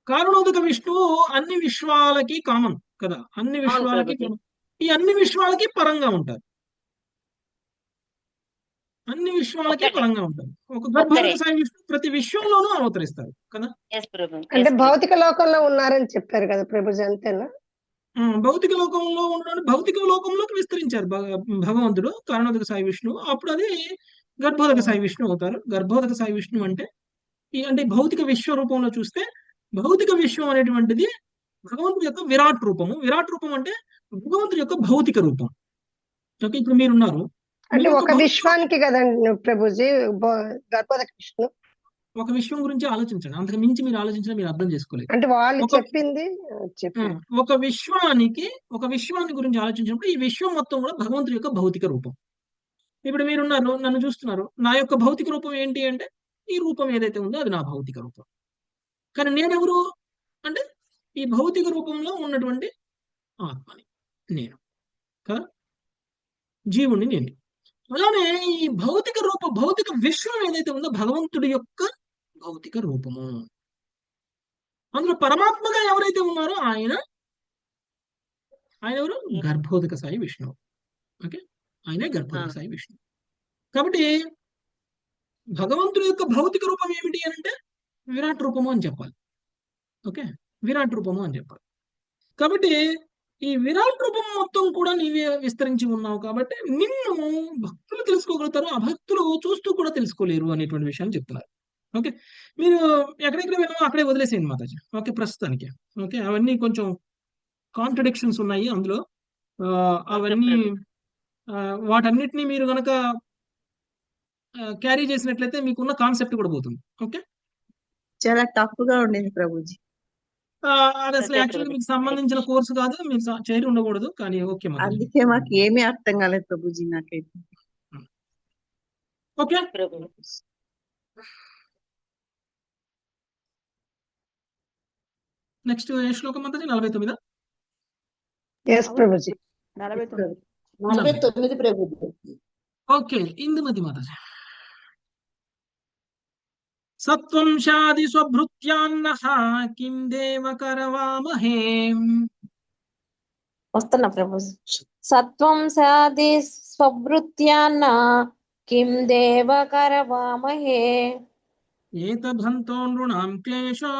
కారణోదక విష్ణువు అన్ని విశ్వాలకి కామన్ కదా, అన్ని విశ్వాలకి ప్రభుజీ. common. ఈ అన్ని విశ్వాలకి పరంగా ఉంటారు. అన్ని విశ్వాలకి ఒక్కటే. పరంగా ఉంటారు. ఒక గర్భోదక ఒక్కరే. సాయి విష్ణు ప్రతి విశ్వంలోనూ అవతరిస్తారు కదా. ఎస్ ప్రభు. అంటే భౌతిక లోకంలో ఉన్నారని చెప్పారు కదా ప్రభుజీ, అంతేనా? భౌతిక లోకంలో ఉన్న భౌతిక లోకంలోకి విస్తరించారు భగవంతుడు కారణోదక సాయి విష్ణువు. అప్పుడు అది గర్భోదక సాయి విష్ణు అవుతారు. గర్భోదక సాయి విష్ణు అంటే ఈ అంటే భౌతిక విశ్వ రూపంలో చూస్తే భౌతిక విశ్వం అనేటువంటిది భగవంతుడి యొక్క విరాట్ రూపము. విరాట్ రూపం అంటే భగవంతుడి యొక్క భౌతిక రూపం. ఓకే, ఇప్పుడు మీరున్నారు, మీ అంటే యొక్క ఒక భౌతిక విశ్వానికి కదండి ప్రభుజీ గర్భోదక విష్ణు. ఒక విషయం గురించి ఆలోచించండి, అంతకు మించి మీరు ఆలోచించినా మీరు అర్థం చేసుకోలేదు. అంటే వాళ్ళు ఒక చెప్పింది చెప్పారు. ఒక విశ్వాన్ని గురించి ఆలోచించినప్పుడు ఈ విశ్వం మొత్తం కూడా భగవంతుడి యొక్క భౌతిక రూపం. ఇప్పుడు మీరున్నారు, నన్ను చూస్తున్నారు, నా యొక్క భౌతిక రూపం ఏంటి అంటే ఈ రూపం ఏదైతే ఉందో అది నా భౌతిక రూపం. కానీ నేనెవరు అంటే ఈ భౌతిక రూపంలో ఉన్నటువంటి ఆత్మని నేను కదా, జీవుణ్ణి నేను. అలానే ఈ భౌతిక విశ్వం ఏదైతే ఉందో భగవంతుడి యొక్క భౌతిక రూపము. అందులో పరమాత్మగా ఎవరైతే ఉన్నారో ఆయన ఎవరు? గర్భోదక సాయి విష్ణువు. ఓకే, ఆయనే గర్భోదక సాయి విష్ణువు. కాబట్టి భగవంతుడి యొక్క భౌతిక రూపం ఏమిటి అని అంటే విరాట్ రూపము అని చెప్పాలి. ఓకే, విరాట్ రూపము అని చెప్పాలి. కాబట్టి ఈ విరాట్ రూపం మొత్తం కూడా నీవే విస్తరించి ఉన్నావు కాబట్టి నిన్ను భక్తులు తెలుసుకోగలుగుతారు, అభక్తులు చూస్తూ కూడా తెలుసుకోలేరు అనేటువంటి విషయాన్ని చెప్తున్నారు. ఓకే, మీరు ఎక్కడెక్కడ వెళ్ళామో అక్కడే వదిలేసేయండి మాతాజీ. ఓకే, ప్రస్తుతానికి ఓకే, అవన్నీ కొంచెం కాంట్రడిక్షన్స్ ఉన్నాయి అందులో. అవన్నీ వాటన్నిటినీ మీరు గనక క్యారీ చేసినట్లయితే మీకున్న కాన్సెప్ట్ కూడా పోతుంది. ఓకే, చాలా టఫ్ గా ఉండేది ప్రభుజీ. అది అసలు యాక్చువల్గా మీకు సంబంధించిన కోర్సు కాదు, మీరు చేరి ఉండకూడదు. కానీ ఓకే మాతాజీ, అందుకే మాకు ఏమీ అర్థం కాలేదు ప్రభుజీ నాకైతే. ఓకే. నెక్స్ట్ ఏ శ్లోకం మాతాజీ? 49. ఎస్ ప్రభుజీ. 49 ప్రభుజీ. ఓకే, ఇందుమతి మాతాజీ. సత్వం శాది స్వభృత్యాన్నః కిం దేవ కరవామహే. వస్తున్నా ప్రభుజీ. సత్వం సాది స్వభృత్యాన్న కిం దేవ కరవామహే. ఏతద్హంతో నృణాం క్లేశో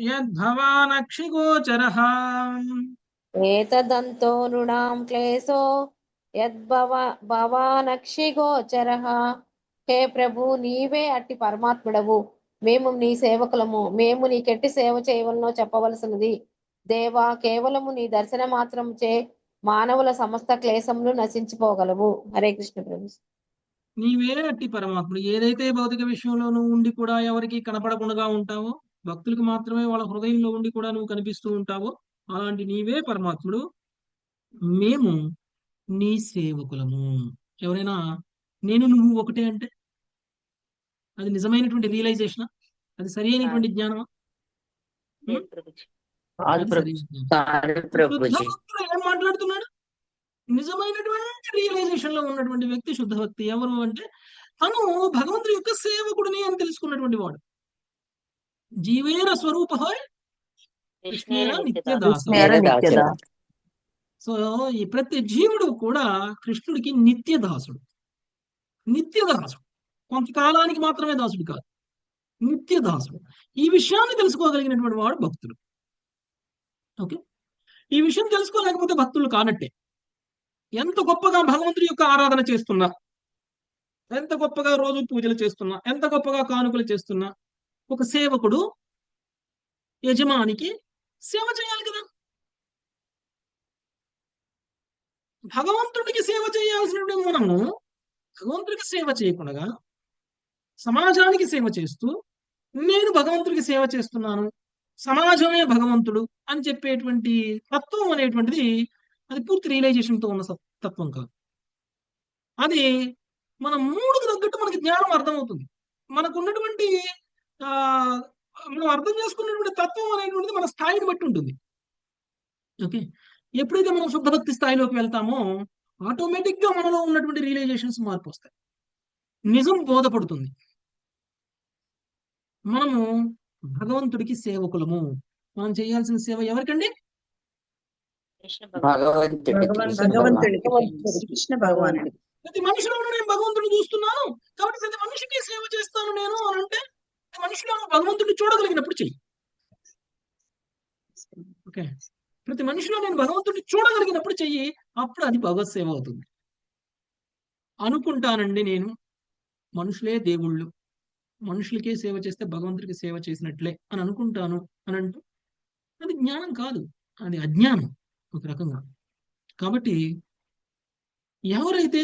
యద్భవానక్షిగోచరః. ఏతదంతో నృణాం క్లేశో యద్భవానక్షిగోచరః. హే ప్రభు, నీవే అట్టి పరమాత్ముడవు, మేము నీ సేవకులము, మేము నీకెట్టి సేవ చేయవలనో చెప్పవలసినది. దేవా, కేవలము నీ దర్శన మాత్రం చే మానవుల సమస్త క్లేశములు నశించిపోగలవు. హరే కృష్ణ ప్రభు. నీవే అట్టి పరమాత్ముడు. ఏదైతే భౌతిక విషయంలో నువ్వు ఉండి కూడా ఎవరికి కనపడకుండా ఉంటావో, భక్తులకు మాత్రమే వాళ్ళ హృదయంలో ఉండి కూడా నువ్వు కనిపిస్తూ ఉంటావో, అలాంటి నీవే పరమాత్ముడు, మేము నీ సేవకులము. ఎవరైనా నేను నువ్వు ఒకటే అంటే అది నిజమైనటువంటి రియలైజేషన్? అది సరి అయినటువంటి జ్ఞానమా? ఏం మాట్లాడుతున్నాడు? నిజమైనటువంటి రియలైజేషన్ లో ఉన్నటువంటి వ్యక్తి శుద్ధ భక్తి. ఎవరు అంటే తను భగవంతుడి యొక్క సేవకుడిని అని తెలుసుకున్నటువంటి వాడు. జీవేన స్వరూప కృష్ణేన నిత్యదాస. సో ఈ ప్రతి జీవుడు కూడా కృష్ణుడికి నిత్యదాసుడు. నిత్యదాసుడు, కొంతకాలానికి మాత్రమే దాసుడు కాదు, నిత్యదాసుడు. ఈ విషయాన్ని తెలుసుకోగలిగినటువంటి వాడు భక్తుడు. ఓకే, ఈ విషయం తెలుసుకోలేకపోతే భక్తులు కానట్టే. ఎంత గొప్పగా భగవంతుడి యొక్క ఆరాధన చేస్తున్నా, ఎంత గొప్పగా రోజు పూజలు చేస్తున్నా, ఎంత గొప్పగా కానుకలు చేస్తున్నా, ఒక సేవకుడు యజమానికి సేవ చేయాలి కదా. భగవంతుడికి సేవ చేయాల్సినటువంటి మనము భగవంతుడికి సేవ చేయకుండా సమాజానికి సేవ చేస్తూ నేను భగవంతుడికి సేవ చేస్తున్నాను, సమాజమే భగవంతుడు అని చెప్పేటువంటి తత్వం అనేటువంటిది అది పూర్తి రియలైజేషన్తో ఉన్న తత్వం కాదు. అది మన మూడుకు తగ్గట్టు మనకి జ్ఞానం అర్థమవుతుంది. మనకున్నటువంటి మనం అర్థం చేసుకున్నటువంటి తత్వం అనేటువంటిది మన స్థాయిని బట్టి ఉంటుంది. ఓకే, ఎప్పుడైతే మనం శుద్ధ భక్తి స్థాయిలోకి వెళ్తామో ఆటోమేటిక్ గా మనలో ఉన్నటువంటి రియలైజేషన్స్ మార్పు వస్తాయి, నిజం బోధపడుతుంది. మనము భగవంతుడికి సేవకులము. మనం చేయాల్సిన సేవ ఎవరికండి? భగవంతుడికి, కృష్ణ భగవానుడికి. ప్రతి మనిషిలోనూ నేను భగవంతుడిని చూస్తున్నాను కాబట్టి ప్రతి మనిషికి సేవ చేస్తాను నేను అని అంటే మనిషిలో భగవంతుడిని చూడగలిగినప్పుడు చెయ్యి. ఓకే, ప్రతి మనిషిలో నేను భగవంతుడిని చూడగలిగినప్పుడు చెయ్యి, అప్పుడు అది భగవత్ సేవ అవుతుంది. అనుకుంటానండి నేను మనుషులే దేవుళ్ళు, మనుషులకే సేవ చేస్తే భగవంతుడికి సేవ చేసినట్లే అని అనుకుంటాను అని అంటూ అది జ్ఞానం కాదు, అది అజ్ఞానం ఒక రకంగా. కాబట్టి ఎవరైతే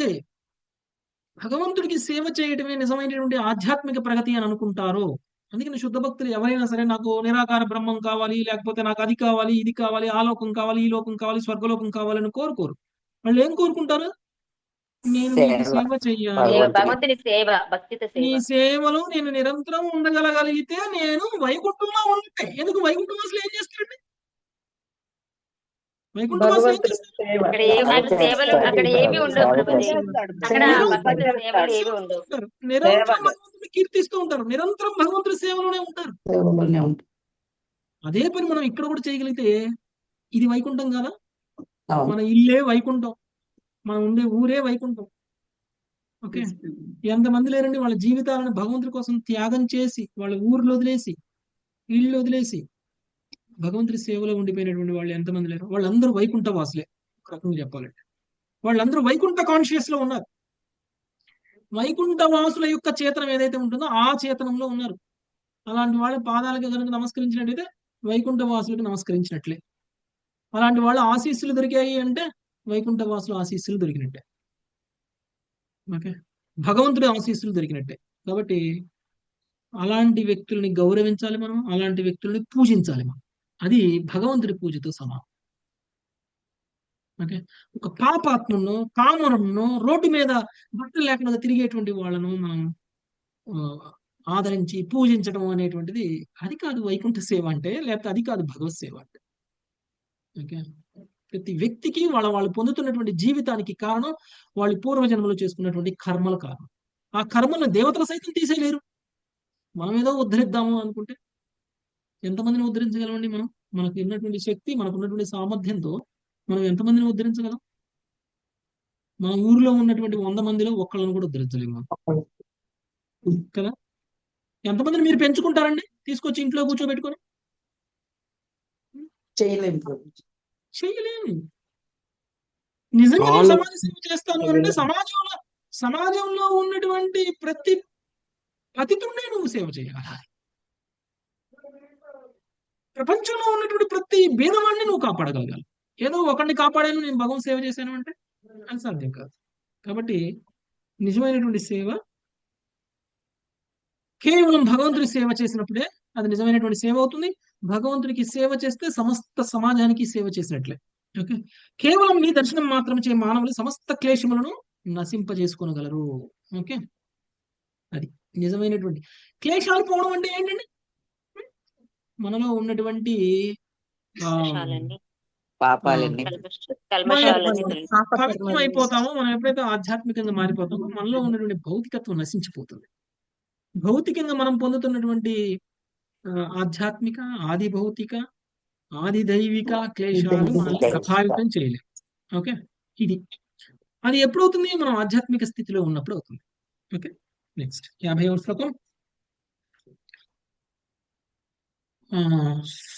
భగవంతుడికి సేవ చేయడమే నిజమైనటువంటి ఆధ్యాత్మిక ప్రగతి అని అనుకుంటారో, అందుకని శుద్ధ భక్తులు ఎవరైనా సరే నాకు నిరాకార బ్రహ్మం కావాలి, లేకపోతే నాకు అది కావాలి, ఇది కావాలి, ఆ లోకం కావాలి, ఈ లోకం కావాలి, స్వర్గలోకం కావాలని కోరుకోరు. వాళ్ళు ఏం కోరుకుంటారు? నేను నీకు సేవ చెయ్యాలి, భగవంతుని సేవ, భక్తితో నీ సేవ. సేవలో నేను నిరంతరం ఉండగలగలిగితే నేను వైకుంఠంలో ఉంటే. ఎందుకు వైకుంఠం అసలు ఏం చేస్తారండి? వైకుంఠం అసలు ఏం భగవంతుడు చేస్తారు? సేవ అక్కడ అక్కడ సేవలు అక్కడ ఏమి ఉండవు ప్రభుజీ. అక్కడ భక్తుల సేవలు ఏమి ఉండవు. ఉంటారు. నిరంతరం భగవంతుడిని కీర్తిస్తూ ఉంటారు, నిరంతరం భగవంతుడి సేవలోనే ఉంటారు. అదే పని మనం ఇక్కడ కూడా చేయగలిగితే ఇది వైకుంఠం కాదా? మన ఇల్లే వైకుంఠం, మనం ఉండే ఊరే వైకుంఠం. ఓకే, ఎంతమంది లేరండి వాళ్ళ జీవితాలను భగవంతుడి కోసం త్యాగం చేసి, వాళ్ళ ఊర్లు వదిలేసి, ఇళ్ళు వదిలేసి భగవంతుడి సేవలో ఉండిపోయినటువంటి వాళ్ళు ఎంతమంది లేరు? వాళ్ళందరూ వైకుంఠ వాసులే ఒక రకంగా చెప్పాలంటే. వాళ్ళందరూ వైకుంఠ కాన్షియస్ లో ఉన్నారు. వైకుంఠ వాసుల యొక్క చేతనం ఏదైతే ఉంటుందో ఆ చేతనంలో ఉన్నారు. అలాంటి వాళ్ళ పాదాలకు కనుక నమస్కరించినట్టయితే వైకుంఠ వాసులకు నమస్కరించినట్లే. అలాంటి వాళ్ళ ఆశీస్సులు దొరికాయి అంటే వైకుంఠ వాసుల ఆశీస్సులు దొరికినట్టే. ఓకే, భగవంతుడి ఆశీస్సులు దొరికినట్టే. కాబట్టి అలాంటి వ్యక్తుల్ని గౌరవించాలి మనం, అలాంటి వ్యక్తుల్ని పూజించాలి మనం. అది భగవంతుడి పూజతో సమానం. ఓకే, ఒక పాపాత్మను, కామరును, రోడ్డు మీద బట్టలు లేకుండా తిరిగేటువంటి వాళ్ళను మనం ఆదరించి పూజించడం అనేటువంటిది అది కాదు వైకుంఠ సేవ అంటే, లేకపోతే అది కాదు భగవత్ సేవ అంటే. ఓకే, ప్రతి వ్యక్తికి వాళ్ళు పొందుతున్నటువంటి జీవితానికి కారణం వాళ్ళు పూర్వజన్మలో చేసుకున్నటువంటి కర్మల కారణం. ఆ కర్మలను దేవతలు సైతం తీసేయలేరు. మనం ఏదో ఉద్ధరిద్దాము అనుకుంటే ఎంతమందిని ఉద్ధరించగలమండి మనం? మనకు ఉన్నటువంటి శక్తి, మనకు ఉన్నటువంటి సామర్థ్యంతో మనం ఎంతమందిని ఉద్ధరించగలం? మన ఊర్లో ఉన్నటువంటి 100 మందిలో ఒక్కళ్ళను కూడా ఉద్ధరించలేము మనం కదా. ఎంతమందిని మీరు పెంచుకుంటారండి తీసుకొచ్చి ఇంట్లో కూర్చోబెట్టుకొని? చేయలేము. చేయలేము. నిజంగా నేను సమాజ సేవ చేస్తాను అంటే సమాజంలో ఉన్నటువంటి ప్రతి పతితుడినే నువ్వు సేవ చేయాలి. ప్రపంచంలో ఉన్నటువంటి ప్రతి భేదవాడిని నువ్వు కాపాడగలగాలి. ఏదో ఒకరిని కాపాడాను, నేను భగవంతు సేవ చేశాను అంటే అది సాధ్యం కాదు. కాబట్టి నిజమైనటువంటి సేవ కేవలం భగవంతుడి సేవ చేసినప్పుడే అది నిజమైనటువంటి సేవ అవుతుంది. భగవంతుడికి సేవ చేస్తే సమస్త సమాజానికి సేవ చేసినట్లే. ఓకే, కేవలం నీ దర్శనం మాత్రం చే మానవులు సమస్త క్లేశములను నశింపజేసుకోగలరు. ఓకే, అది నిజమైనటువంటి క్లేశాలు పోవడం అంటే ఏంటండి? మనలో ఉన్నటువంటి పవిత్రం అయిపోతామో, మనం ఎప్పుడైతే ఆధ్యాత్మికంగా మారిపోతామో మనలో ఉన్నటువంటి భౌతికత్వం నశించిపోతుంది. భౌతికంగా మనం పొందుతున్నటువంటి ఆధ్యాత్మిక, ఆది భౌతిక, ఆది దైవిక క్లేశాలు మనల్ని ప్రభావితం చేయలేవు. ఓకే, ఇది అది ఎప్పుడవుతుంది? మనం ఆధ్యాత్మిక స్థితిలో ఉన్నప్పుడు అవుతుంది. ఓకే, నెక్స్ట్ 50వ శ్లోకం.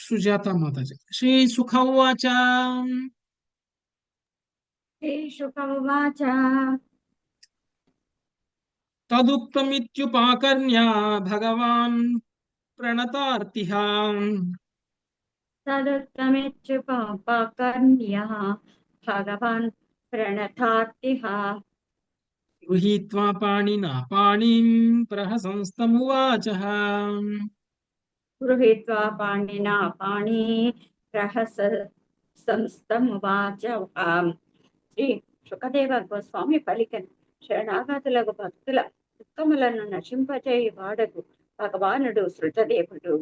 సుజాత మాతాజీ. శ్రీ సుఖ ఉవాచ. తదుక్తమిత్యుపాకర్ణ్య భగవాన్ ప్రణతార్తిః. భగవాన్ ప్రణతార్తిః. గృహీత్వా పాణినా పాణిం ప్రహసంస్తమువాచః. గృహీత్వా పాణినా పాణి ప్రహసంస్తమువాచ. శ్రీ సుఖదేవ గోస్వామి పలికను శరణాగతులకు భక్తుల దుఃఖములను నశింపజేయి వాడకు భగవానుడు శృతదేవుడు.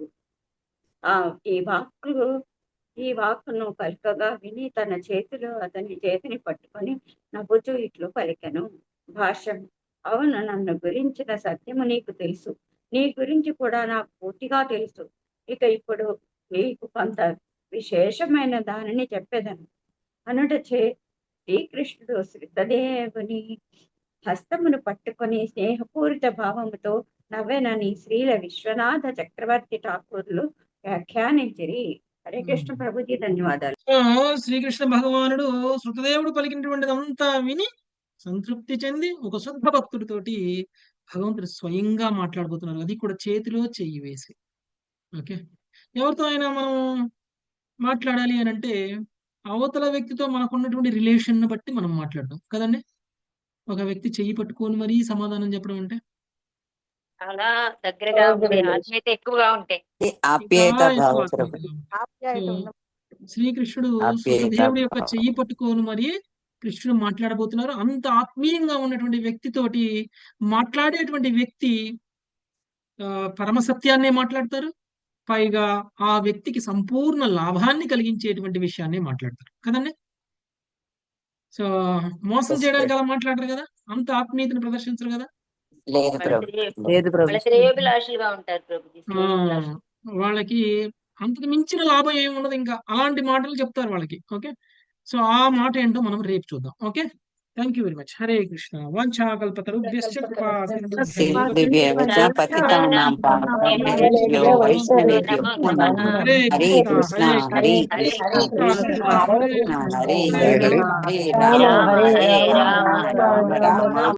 ఈ వాక్కును పలుకగా విని తన చేతిలో అతని చేతిని పట్టుకొని నవ్వుతూ ఇట్లు పలికెను. భాష్యం. అవును, నన్ను గురించిన సత్యము నీకు తెలుసు, నీ గురించి కూడా నాకు పూర్తిగా తెలుసు. ఇక ఇప్పుడు నీకు కొంత విశేషమైన దానిని చెప్పేదను అనుటచే శ్రీకృష్ణుడు శృతదేవుని హస్తమును పట్టుకొని స్నేహపూరిత భావముతో నవ్వెనని శ్రీల విశ్వనాథ చక్రవర్తి ఠాకూర్లు వ్యాఖ్యానించిరి. హరే కృష్ణ ప్రభుజీ, ధన్యవాదాలు. శ్రీకృష్ణ భగవానుడు శృతదేవుడు పలికినటువంటిదంతా విని సంతృప్తి చెంది ఒక శుద్ధ భక్తుడితోటి భగవంతుడు స్వయంగా మాట్లాడబోతున్నారు. అది కూడా చేతిలో చెయ్యి వేసి. ఓకే, ఎవరితో అయినా మనం మాట్లాడాలి అని అంటే అవతల వ్యక్తితో మనకున్నటువంటి రిలేషన్ బట్టి మనం మాట్లాడడం కదండి. ఒక వ్యక్తి చెయ్యి పట్టుకొని మరీ సమాధానం చెప్పడం అంటే చాలా దగ్గరగా ఉంటే ఆత్మీయత ఎక్కువగా ఉంటే ఆప్యాయత చాలా ఎక్కువ భావం ఆత్మీయతగా ప్రభుజీ. ఉంది. సో శ్రీకృష్ణుడు ఆప్యాయత సుఖదేవుడి యొక్క భావం. చెయ్యి పట్టుకొని మరి కృష్ణుడు మాట్లాడబోతున్నారు. అంత ఆత్మీయంగా ఉన్నటువంటి వ్యక్తితోటి మాట్లాడేటువంటి వ్యక్తి పరమ సత్యాన్నే మాట్లాడతారు. పైగా ఆ వ్యక్తికి సంపూర్ణ లాభాన్ని కలిగించేటువంటి విషయాన్ని మాట్లాడతారు కదండి. సో మోసం చేయడానికి అలా మాట్లాడరు కదా, అంత ఆత్మీయతను ప్రదర్శించరు కదా. లేదు వాళ్ళ ప్రభు శ్రేయ- లేదు వాళ్ళ ప్రభు. శ్రేయోభిలాషులుగా ఉంటారు ప్రభుజీ. ఆ, శ్రేయోభిలాషులు. వాళ్ళకి అంతకు మించిన లాభం ఏమి ఉండదు. ఇంకా అలాంటి మాటలు చెప్తారు వాళ్ళకి. ఓకే, సో ఆ మాట ఏంటో మనం రేపు చూద్దాం. Okay, thank you very much. Hare Krishna. వాంఛాకల్పతరుభ్యశ్చ కృపాసింధుభ్యైవ దివ్యవచ పతితానాం పావనేభ్యో వైష్ణవేభ్యో నమో నమః. హరే హరే కృష్ణ కృష్ణ హరే హరే కృష్ణ కృష్ణ కృష్ణ కృష్ణ కృష్ణ కృష్ణ హరే హరే హరే హరే హరే హరే రామ రామ హరే హరే రామ రామ రామ రామ రామ రామ